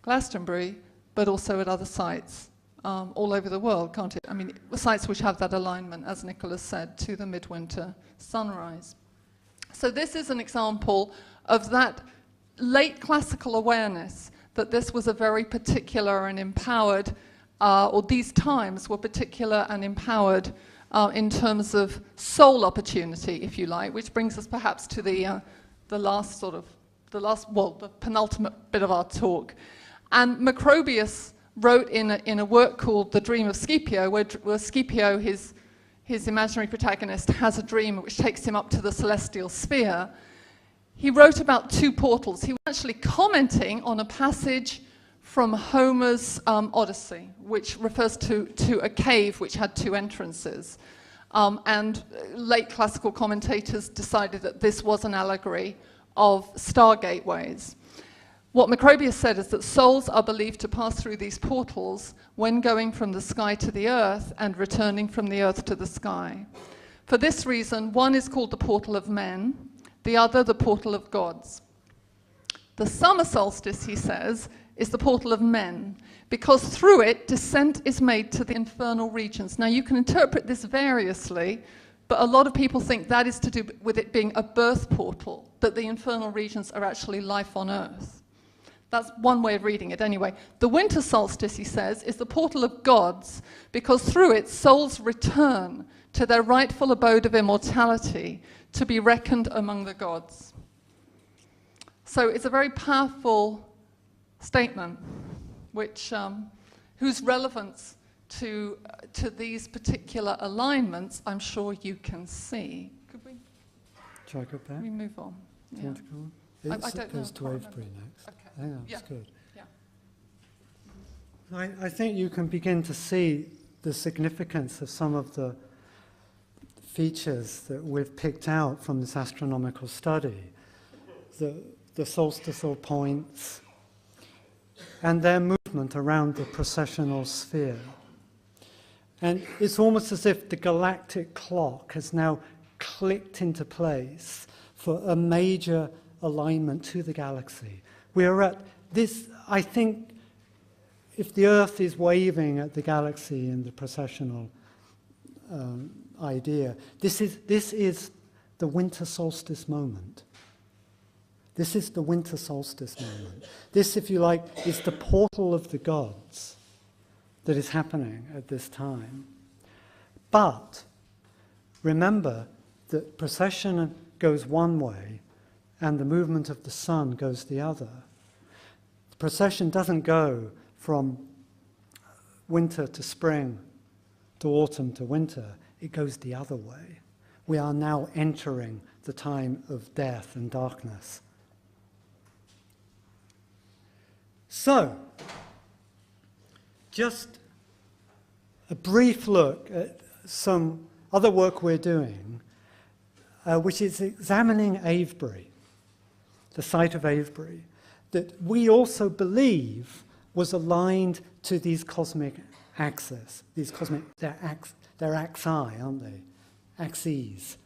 Glastonbury, but also at other sites all over the world, can't it? I mean, sites which have that alignment, as Nicholas said, to the midwinter sunrise. So this is an example of that late classical awareness that this was a very particular and empowered, or these times were particular and empowered in terms of soul opportunity, if you like, which brings us perhaps to the penultimate bit of our talk. And Macrobius wrote in a work called The Dream of Scipio, where Scipio, his imaginary protagonist, has a dream which takes him up to the celestial sphere. He wrote about two portals. He was actually commenting on a passage from Homer's Odyssey, which refers to a cave which had two entrances. And late classical commentators decided that this was an allegory of star gateways. What Macrobius said is that souls are believed to pass through these portals when going from the sky to the earth and returning from the earth to the sky. For this reason, one is called the portal of men, the other the portal of gods. The summer solstice, he says, is the portal of men, because through it descent is made to the infernal regions. Now you can interpret this variously, but a lot of people think that is to do with it being a birth portal, that the infernal regions are actually life on earth. That's one way of reading it anyway. The winter solstice, he says, is the portal of gods, because through it souls return to their rightful abode of immortality to be reckoned among the gods. So it's a very powerful statement, which whose relevance to these particular alignments, I'm sure you can see. Could we? Shall I go back? We move on. Do you want to go on? It goes to Avebury next. Okay. I think that's good. Yeah. I think you can begin to see the significance of some of the features that we've picked out from this astronomical study. The solstical points and their movement around the processional sphere. And it's almost as if the galactic clock has now clicked into place for a major alignment to the galaxy. We are at this, I think, if the Earth is waving at the galaxy in the processional idea, this is the winter solstice moment. This is the winter solstice moment. This, if you like, is the portal of the gods that is happening at this time. But remember that procession goes one way and the movement of the sun goes the other. The procession doesn't go from winter to spring to autumn to winter. It goes the other way. We are now entering the time of death and darkness. So, just a brief look at some other work we're doing, which is examining Avebury, the site of Avebury, that we also believe was aligned to these cosmic axes. These cosmic, they're axi, aren't they? Axes.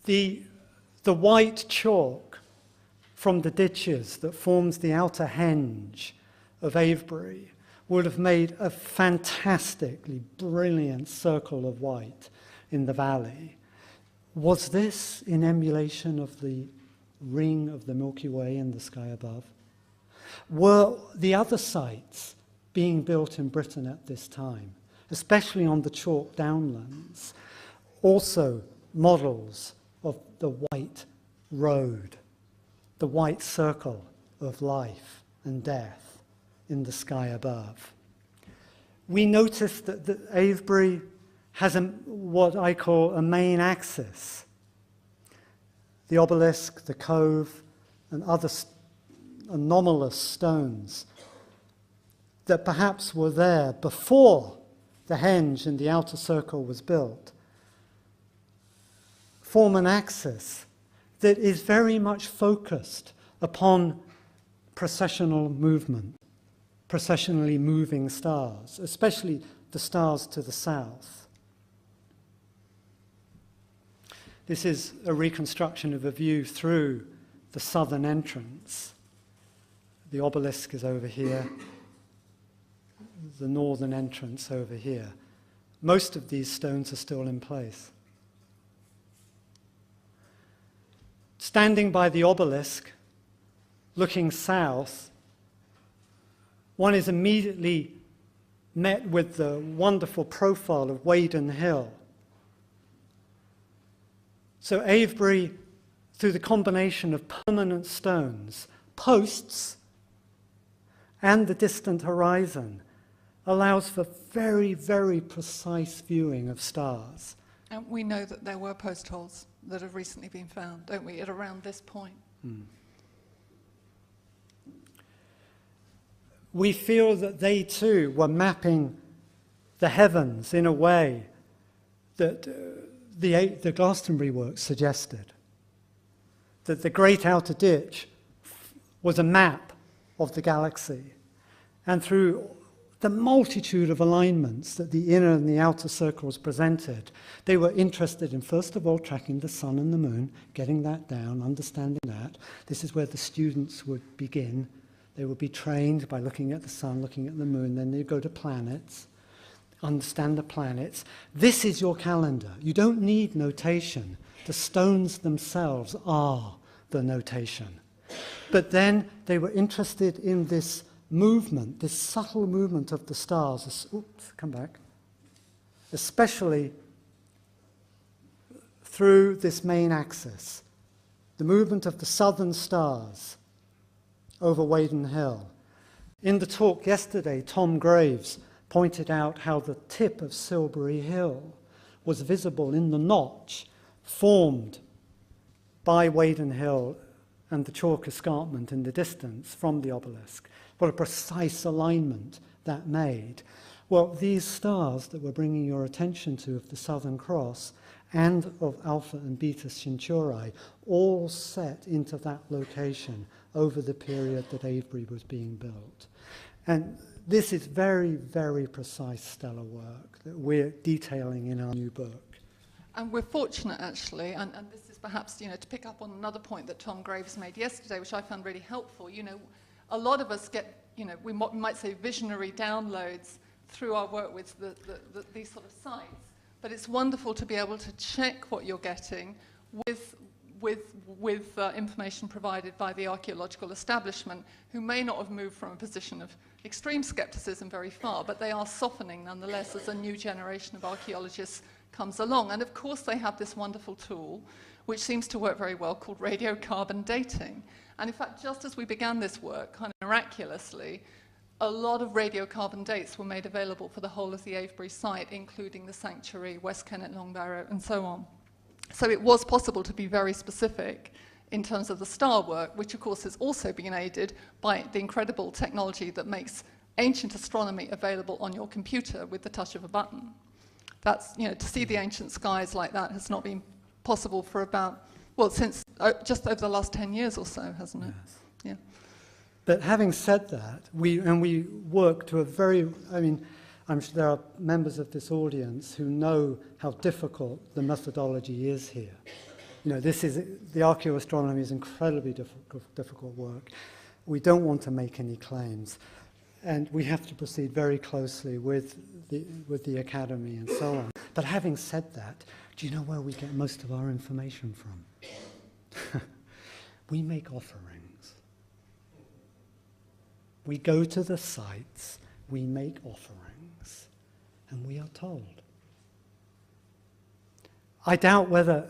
The white chalk from the ditches that forms the outer henge of Avebury would have made a fantastically brilliant circle of white in the valley. Was this in emulation of the ring of the Milky Way in the sky above? Were the other sites being built in Britain at this time, especially on the chalk downlands, also models of the white road, the white circle of life and death in the sky above? We noticed that Avebury has what I call a main axis. The obelisk, the cove, and other anomalous stones that perhaps were there before the henge in the outer circle was built form an axis that is very much focused upon processional movement, processionally moving stars, especially the stars to the south. This is a reconstruction of a view through the southern entrance. The obelisk is over here, the northern entrance over here. Most of these stones are still in place. Standing by the obelisk, looking south, one is immediately met with the wonderful profile of Weydon Hill. So Avebury, through the combination of permanent stones, posts, and the distant horizon, allows for very, very precise viewing of stars. And we know that there were post holes that have recently been found, don't we, at around this point? We feel that they too were mapping the heavens in a way that the Glastonbury work suggested. That the great outer ditch was a map of the galaxy. And through the multitude of alignments that the inner and the outer circles presented, they were interested in, first of all, tracking the sun and the moon, getting that down, understanding that. This is where the students would begin. They would be trained by looking at the sun, looking at the moon, then they'd go to planets, understand the planets. This is your calendar. You don't need notation. The stones themselves are the notation. But then they were interested in this movement, this subtle movement of the stars, especially through this main axis, the movement of the southern stars over Weydon Hill. In the talk yesterday, Tom Graves pointed out how the tip of Silbury Hill was visible in the notch formed by Weydon Hill and the chalk escarpment in the distance from the obelisk. What a precise alignment that made. Well, these stars that we're bringing your attention to of the Southern Cross and of Alpha and Beta Centauri all set into that location over the period that Avebury was being built. And this is very, very precise stellar work that we're detailing in our new book. And we're fortunate, actually, and this is perhaps, to pick up on another point that Tom Graves made yesterday, which I found really helpful. A lot of us get, we might say visionary downloads through our work with these sort of sites, but it's wonderful to be able to check what you're getting with information provided by the archaeological establishment, who may not have moved from a position of extreme skepticism very far, but they are softening nonetheless as a new generation of archaeologists comes along. And of course they have this wonderful tool, which seems to work very well, called radiocarbon dating. And in fact, just as we began this work, kind of miraculously, a lot of radiocarbon dates were made available for the whole of the Avebury site, including the sanctuary, West Kennet, Long Barrow, and so on. So it was possible to be very specific in terms of the star work, which of course has also been aided by the incredible technology that makes ancient astronomy available on your computer with the touch of a button. That's, to see the ancient skies like that has not been possible for since just over the last 10 years or so, hasn't it? Yes. Yeah. But having said that, we work to I'm sure there are members of this audience who know how difficult the methodology is here. The archaeoastronomy is incredibly difficult work. We don't want to make any claims. and we have to proceed very closely with the academy and so on. But having said that, do you know where we get most of our information from? We make offerings. We go to the sites, we make offerings, and we are told. I doubt whether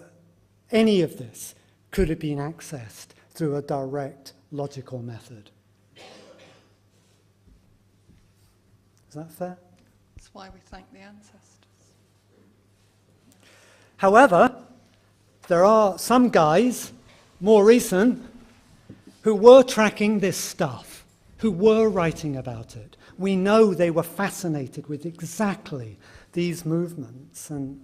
any of this could have been accessed through a direct logical method. Is that fair? That's why we thank the ancestors. However, there are some guys, more recent, who were tracking this stuff, who were writing about it. We know they were fascinated with exactly these movements. And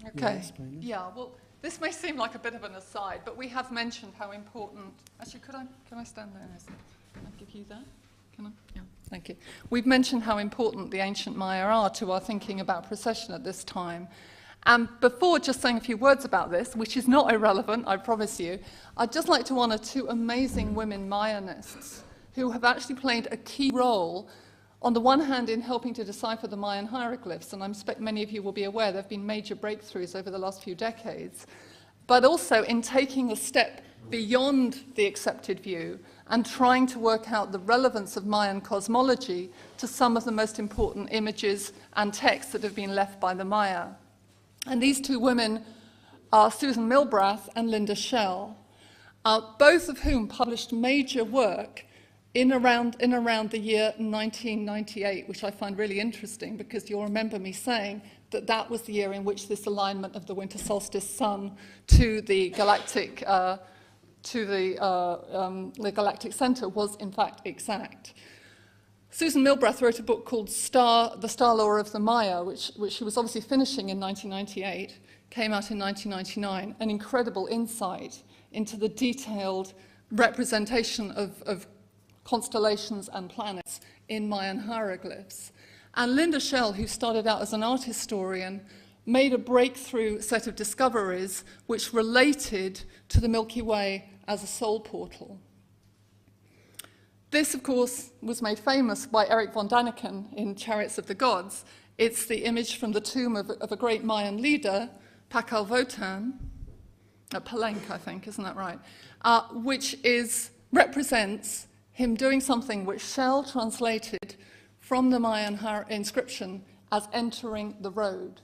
okay, yeah, well, this may seem like a bit of an aside, but we have mentioned how important... Actually, can I stand there? Can I give you that? Can I? Yeah, thank you. We've mentioned how important the ancient Maya are to our thinking about precession at this time. And before just saying a few words about this, which is not irrelevant, I promise you, I'd just like to honour two amazing women Mayanists who have actually played a key role, on the one hand, in helping to decipher the Mayan hieroglyphs, and I expect many of you will be aware there have been major breakthroughs over the last few decades, but also in taking a step beyond the accepted view and trying to work out the relevance of Mayan cosmology to some of the most important images and texts that have been left by the Maya. And these two women are Susan Milbrath and Linda Shell, both of whom published major work in around the year 1998, which I find really interesting because you'll remember me saying that that was the year in which this alignment of the winter solstice sun to the galactic center was in fact exact. Susan Milbrath wrote a book called The Star Law of the Maya, which she was obviously finishing in 1998, came out in 1999, an incredible insight into the detailed representation of constellations and planets in Mayan hieroglyphs. And Linda Shell, who started out as an art historian, made a breakthrough set of discoveries which related to the Milky Way as a soul portal. This, of course, was made famous by Erich von Däniken in Chariots of the Gods. It's the image from the tomb of a great Mayan leader, Pakal Votan, at Palenque, I think, isn't that right? Which represents him doing something which Shell translated from the Mayan inscription as entering the road.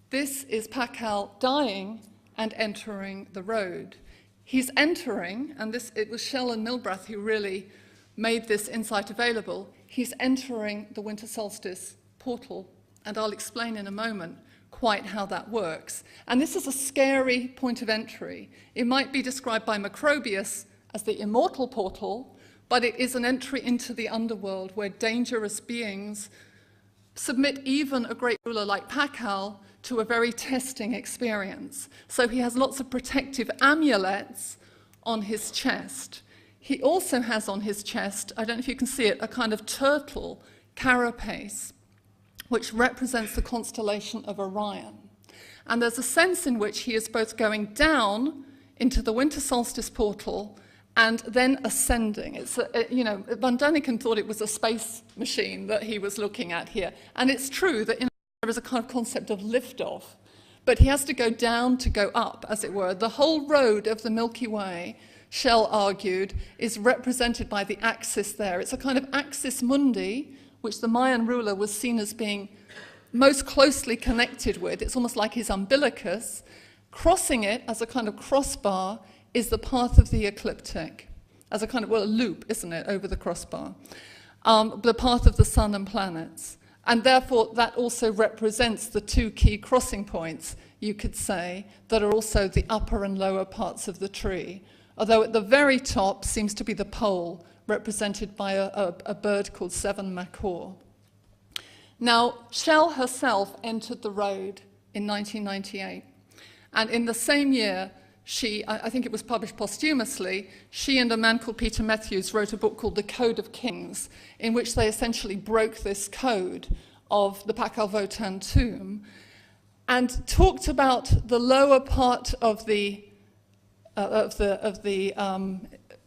This is Pakal dying and entering the road. He's entering, and it was Shell and Milbrath who really made this insight available. He's entering the winter solstice portal, and I'll explain in a moment quite how that works. And this is a scary point of entry. It might be described by Macrobius as the immortal portal, but it is an entry into the underworld where dangerous beings submit even a great ruler like Pakal to a very testing experience. So he has lots of protective amulets on his chest. He also has on his chest, I don't know if you can see it, a kind of turtle carapace, which represents the constellation of Orion. And there's a sense in which he is both going down into the winter solstice portal and then ascending. Von Däniken thought it was a space machine that he was looking at here. And it's true that there is a kind of concept of liftoff, but he has to go down to go up, as it were. The whole road of the Milky Way, Shell argued, is represented by the axis there. It's a kind of axis mundi, which the Mayan ruler was seen as being most closely connected with. It's almost like his umbilicus. Crossing it as a kind of crossbar is the path of the ecliptic, as a kind of, a loop, isn't it, over the crossbar, the path of the sun and planets. And therefore, that also represents the two key crossing points, you could say, that are also the upper and lower parts of the tree. Although at the very top seems to be the pole, represented by a bird called Seven Makor. Now, Shell herself entered the road in 1998. And in the same year, I think it was published posthumously, she and a man called Peter Matthews wrote a book called The Code of Kings, in which they essentially broke this code of the Pakal Votan tomb and talked about the lower part of the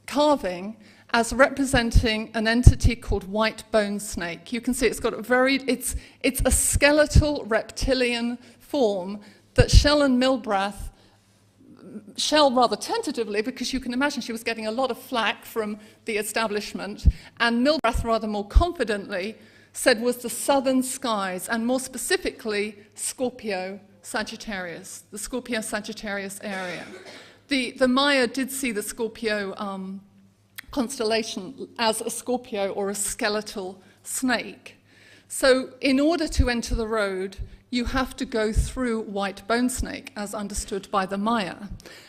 carving as representing an entity called white bone snake. You can see it's got a it's a skeletal reptilian form that Shell and Milbrath, Shell rather tentatively, because you can imagine she was getting a lot of flack from the establishment, and Milbrath rather more confidently said was the southern skies, and more specifically Scorpio Sagittarius, the Scorpio Sagittarius area. The Maya did see the Scorpio constellation as a Scorpio or a skeletal snake. So in order to enter the road, you have to go through white bone snake, as understood by the Maya.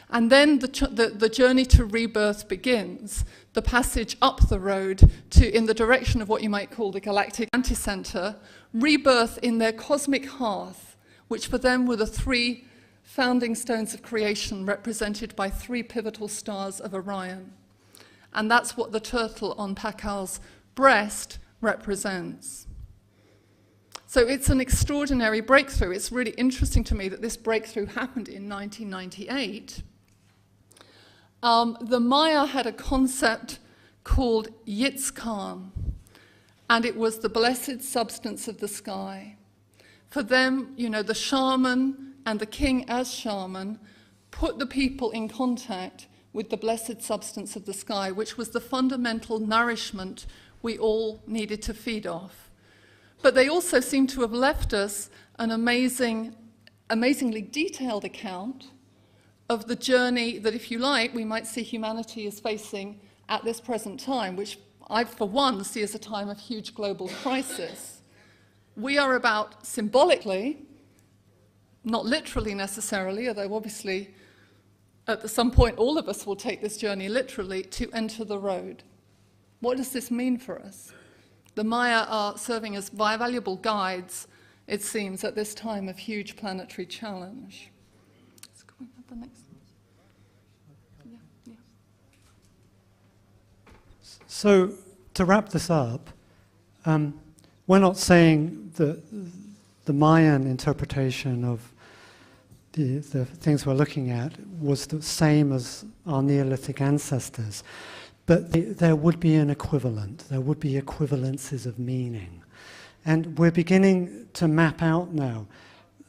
And then the journey to rebirth begins, the passage up the road in the direction of what you might call the galactic anticenter, rebirth in their cosmic hearth, which for them were the three founding stones of creation represented by three pivotal stars of Orion. And that's what the turtle on Pakal's breast represents. So it's an extraordinary breakthrough. It's really interesting to me that this breakthrough happened in 1998. The Maya had a concept called Yitzkan, and it was the blessed substance of the sky. For them, you know, the shaman and the king as shaman put the people in contact with the blessed substance of the sky, which was the fundamental nourishment we all needed to feed off. But they also seem to have left us an amazingly detailed account of the journey that, if you like, we might see humanity is facing at this present time, which I, for one, see as a time of huge global crisis. We are about symbolically, not literally necessarily, although obviously at some point all of us will take this journey literally, to enter the road. What does this mean for us? The Maya are serving as valuable guides, it seems, at this time of huge planetary challenge. Can we have the next one? Yeah. So, to wrap this up, we're not saying that the Mayan interpretation of the things we're looking at was the same as our Neolithic ancestors, but there would be an equivalent. There would be equivalences of meaning. And we're beginning to map out now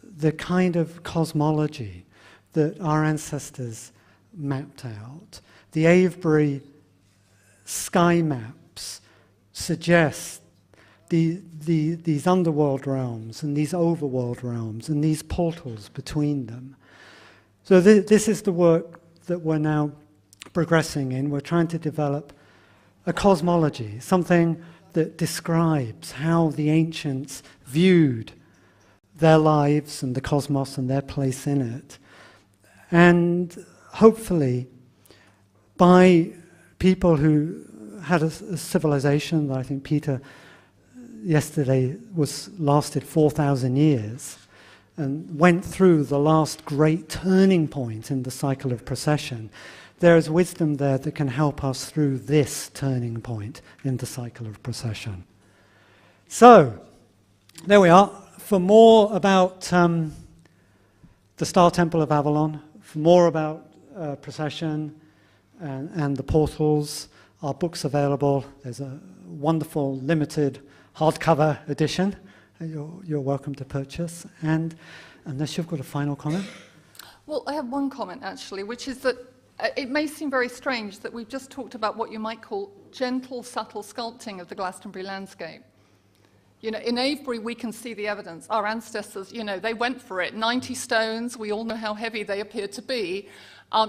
the kind of cosmology that our ancestors mapped out. The Avebury sky maps suggest these underworld realms and these overworld realms and these portals between them. So this is the work that we're now progressing in. We're trying to develop a cosmology, something that describes how the ancients viewed their lives and the cosmos and their place in it. And hopefully, by people who had a civilization that I think Peter yesterday lasted 4,000 years and went through the last great turning point in the cycle of precession, there is wisdom there that can help us through this turning point in the cycle of precession. So, there we are. For more about the Star Temple of Avalon, for more about precession and the portals, our book's available. There's a wonderful limited hardcover edition you're welcome to purchase. And unless you've got a final comment? Well, I have one comment, actually, which is that it may seem very strange that we've just talked about what you might call gentle, subtle sculpting of the Glastonbury landscape. You know, in Avebury, we can see the evidence. Our ancestors, you know, they went for it. 90 stones, we all know how heavy they appear to be.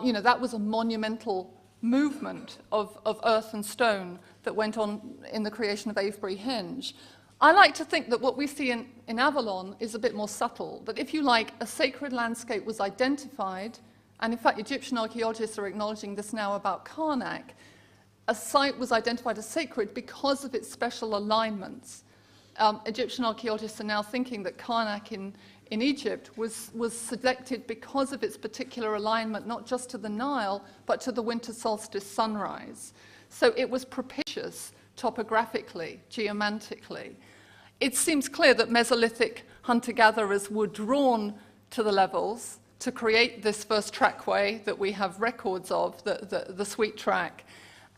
You know, that was a monumental movement of earth and stone that went on in the creation of Avebury Henge. I like to think that what we see in Avalon is a bit more subtle, that if you like, a sacred landscape was identified, and in fact Egyptian archaeologists are acknowledging this now about Karnak. A site was identified as sacred because of its special alignments. Egyptian archaeologists are now thinking that Karnak in Egypt was selected because of its particular alignment, not just to the Nile, but to the winter solstice sunrise. So it was propitious topographically, geomantically. It seems clear that Mesolithic hunter-gatherers were drawn to the levels to create this first trackway that we have records of, the sweet track.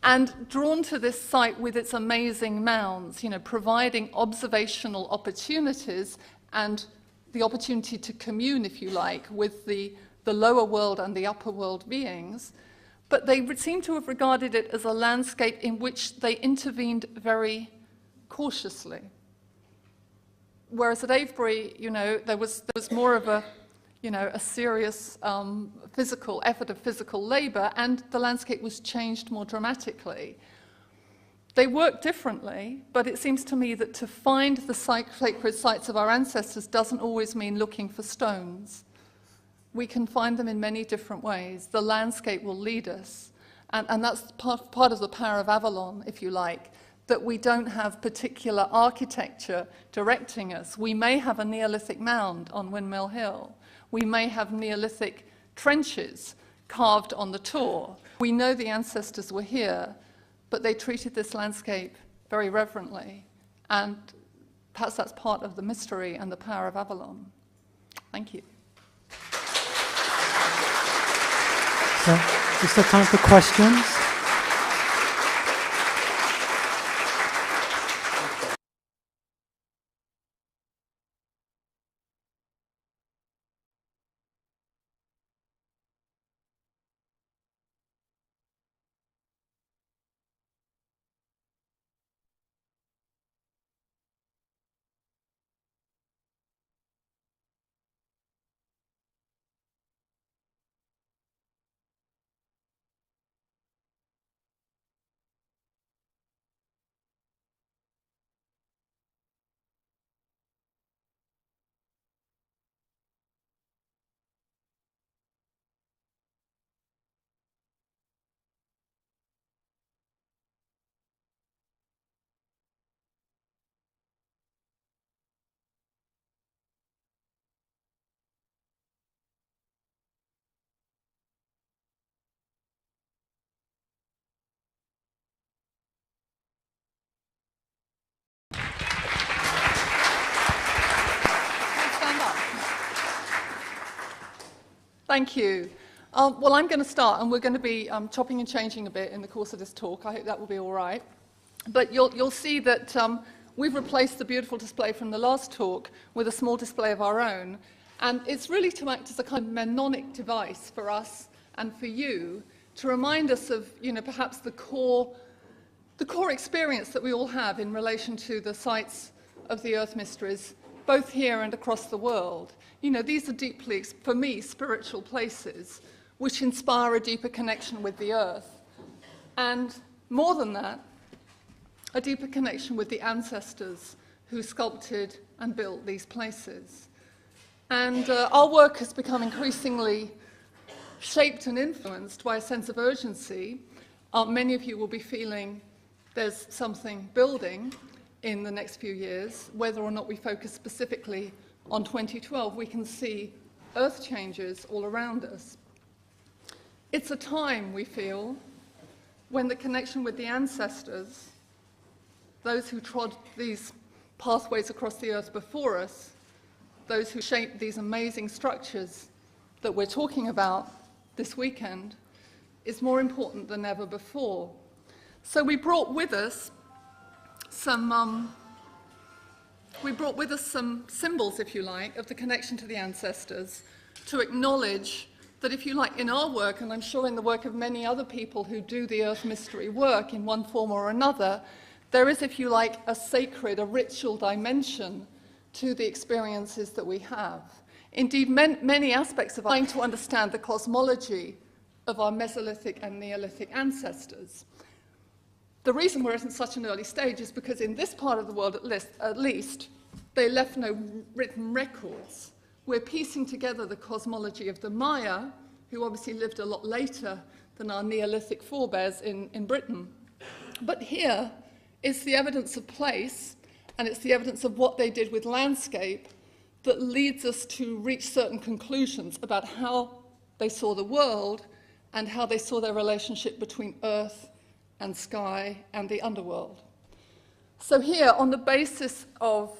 and drawn to this site with its amazing mounds, providing observational opportunities and the opportunity to commune, if you like, with the lower world and the upper world beings. But they seem to have regarded it as a landscape in which they intervened very cautiously. Whereas at Avebury, there was more of a serious physical effort of physical labor, and the landscape was changed more dramatically. They work differently, but it seems to me that to find the sacred sites of our ancestors doesn't always mean looking for stones. We can find them in many different ways. The landscape will lead us, and that's part of the power of Avalon, if you like, that we don't have particular architecture directing us. We may have a Neolithic mound on Windmill Hill. We may have Neolithic trenches carved on the Tor. We know the ancestors were here, but they treated this landscape very reverently. And perhaps that's part of the mystery and the power of Avalon. Thank you. So, is there time for questions? Thank you. Well, I'm going to start, and we're going to be chopping and changing a bit in the course of this talk. I hope that will be all right. But you'll see that we've replaced the beautiful display from the last talk with a small display of our own. And it's really to act as a kind of mnemonic device for us and for you to remind us of, perhaps the core experience that we all have in relation to the sites of the Earth mysteries, both here and across the world. These are deeply, for me, spiritual places which inspire a deeper connection with the Earth. And more than that, a deeper connection with the ancestors who sculpted and built these places. And our work has become increasingly shaped and influenced by a sense of urgency. Many of you will be feeling there's something building in the next few years. Whether or not we focus specifically on 2012, we can see Earth changes all around us. It's a time, we feel, when the connection with the ancestors, those who trod these pathways across the Earth before us, those who shaped these amazing structures that we're talking about this weekend, is more important than ever before. So we brought with us some symbols, if you like, of the connection to the ancestors, to acknowledge that, if you like, in our work, and I'm sure in the work of many other people who do the Earth mystery work in one form or another, there is, if you like, a sacred, a ritual dimension to the experiences that we have. Indeed, many aspects of trying to understand the cosmology of our Mesolithic and Neolithic ancestors. The reason we're at such an early stage is because in this part of the world, at least, they left no written records. We're piecing together the cosmology of the Maya, who obviously lived a lot later than our Neolithic forebears in Britain. But here is the evidence of place, and it's the evidence of what they did with landscape that leads us to reach certain conclusions about how they saw the world and how they saw their relationship between Earth and sky and the underworld. So here, on the basis of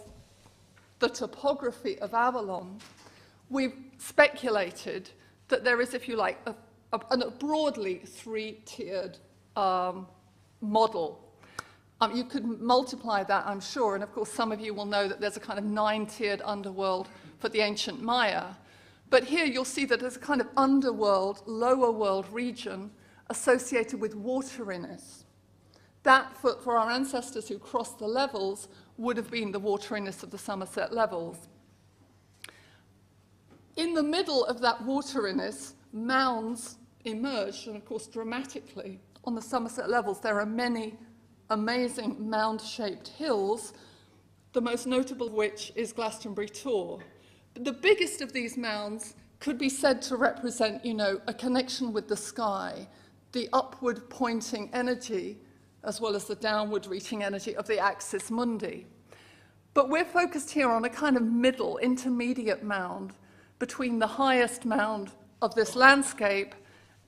the topography of Avalon, we've speculated that there is, if you like, a broadly three-tiered model. You could multiply that, I'm sure, and of course some of you will know that there's a kind of 9-tiered underworld for the ancient Maya. But here you'll see that there's a kind of underworld, lower world region associated with wateriness. That, for our ancestors who crossed the levels, would have been the wateriness of the Somerset levels. In the middle of that wateriness, mounds emerged, and of course dramatically. On the Somerset levels, there are many amazing mound-shaped hills, the most notable of which is Glastonbury Tor. But the biggest of these mounds could be said to represent, a connection with the sky, the upward pointing energy, as well as the downward reaching energy of the axis mundi. But we're focused here on a kind of middle, intermediate mound between the highest mound of this landscape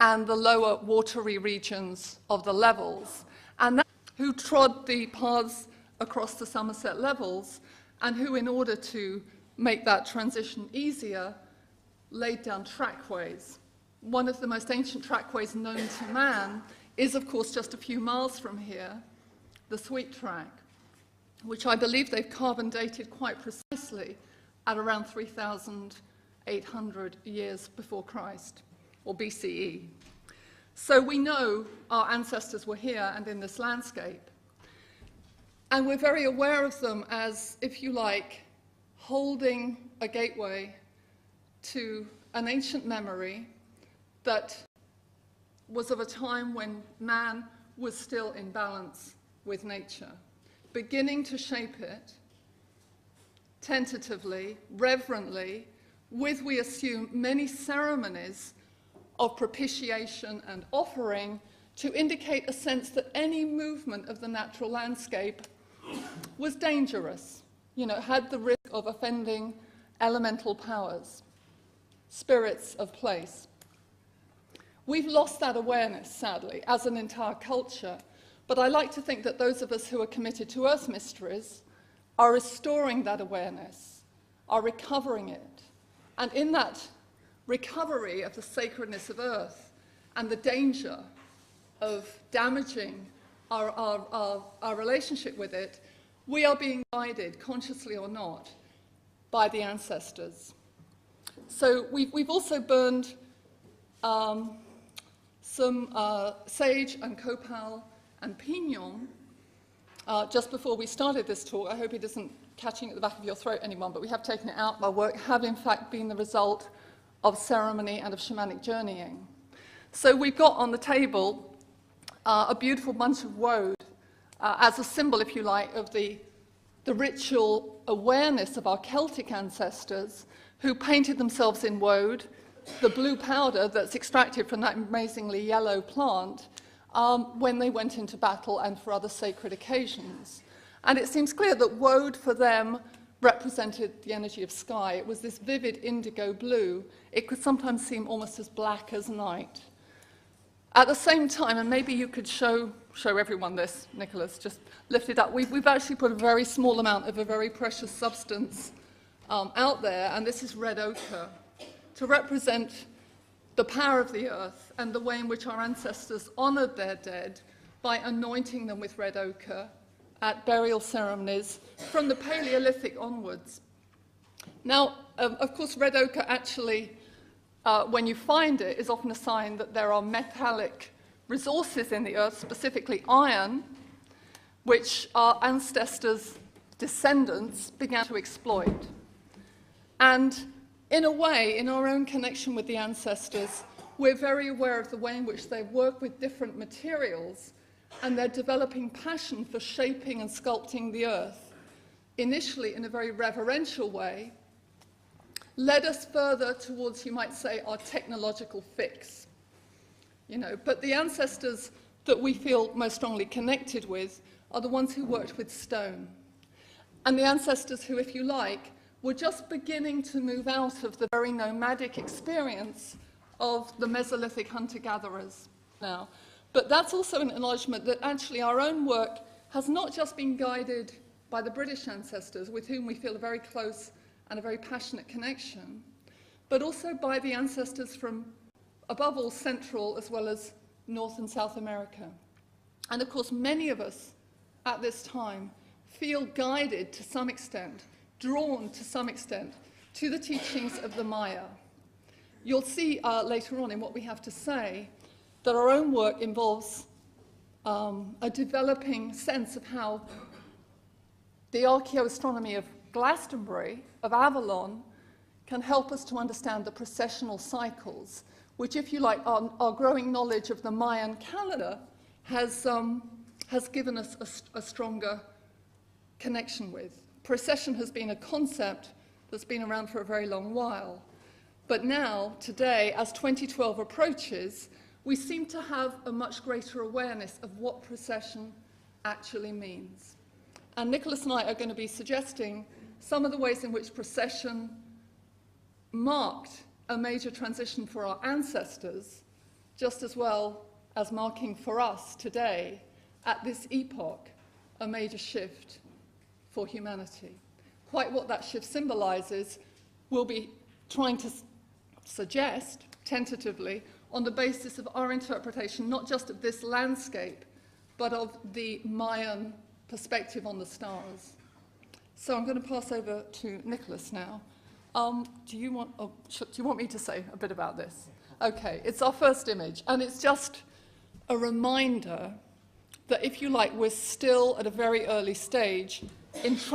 and the lower watery regions of the levels. And that's who trod the paths across the Somerset levels, and who, in order to make that transition easier, laid down trackways. One of the most ancient trackways known to man is, of course, just a few miles from here, the Sweet Track, which I believe they've carbon dated quite precisely at around 3,800 years before Christ, or BCE. So we know our ancestors were here and in this landscape. And we're very aware of them as, if you like, holding a gateway to an ancient memory that was of a time when man was still in balance with nature, beginning to shape it tentatively, reverently, with, we assume, many ceremonies of propitiation and offering to indicate a sense that any movement of the natural landscape was dangerous, had the risk of offending elemental powers, spirits of place. We've lost that awareness, sadly, as an entire culture, but I like to think that those of us who are committed to Earth mysteries are restoring that awareness, are recovering it. And in that recovery of the sacredness of Earth and the danger of damaging our relationship with it, we are being guided, consciously or not, by the ancestors. So we've also burned some sage and copal and pinon just before we started this talk. I hope it isn't catching at the back of your throat, anyone, but we have taken it out. Our work have in fact been the result of ceremony and of shamanic journeying. So we've got on the table a beautiful bunch of woad as a symbol, if you like, of the ritual awareness of our Celtic ancestors who painted themselves in woad, the blue powder that's extracted from that amazingly yellow plant, when they went into battle and for other sacred occasions. And it seems clear that woad for them represented the energy of sky. It was this vivid indigo blue. It could sometimes seem almost as black as night. At the same time, and maybe you could show everyone this, Nicholas, just lift it up. We've actually put a very small amount of a very precious substance out there, and this is red ochre, to represent the power of the earth and the way in which our ancestors honored their dead by anointing them with red ochre at burial ceremonies from the Paleolithic onwards. Now, of course, red ochre actually, when you find it, is often a sign that there are metallic resources in the earth, specifically iron, which our ancestors' descendants began to exploit. And in a way, in our own connection with the ancestors, we're very aware of the way in which they work with different materials, and they're developing passion for shaping and sculpting the earth, initially in a very reverential way, led us further towards, you might say, our technological fix. But the ancestors that we feel most strongly connected with are the ones who worked with stone. And the ancestors who, if you like, were just beginning to move out of the very nomadic experience of the Mesolithic hunter-gatherers now. But that's also an acknowledgement that actually our own work has not just been guided by the British ancestors, with whom we feel a very close and a very passionate connection, but also by the ancestors from, above all, Central as well as North and South America. And of course, many of us at this time feel guided to some extent, drawn to some extent, to the teachings of the Maya. You'll see later on in what we have to say that our own work involves a developing sense of how the archaeoastronomy of Glastonbury, of Avalon, can help us to understand the precessional cycles, which, if you like, our growing knowledge of the Mayan calendar has given us a stronger connection with. Precession has been a concept that's been around for a very long while. But now, today, as 2012 approaches, we seem to have a much greater awareness of what precession actually means. And Nicholas and I are going to be suggesting some of the ways in which precession marked a major transition for our ancestors, just as well as marking for us today, at this epoch, a major shift for humanity. Quite what that shift symbolizes, we'll be trying to suggest, tentatively, on the basis of our interpretation, not just of this landscape, but of the Mayan perspective on the stars. So I'm going to pass over to Nicholas now. Do you want me to say a bit about this? Okay, it's our first image, and it's just a reminder that, if you like, we're still at a very early stage in trying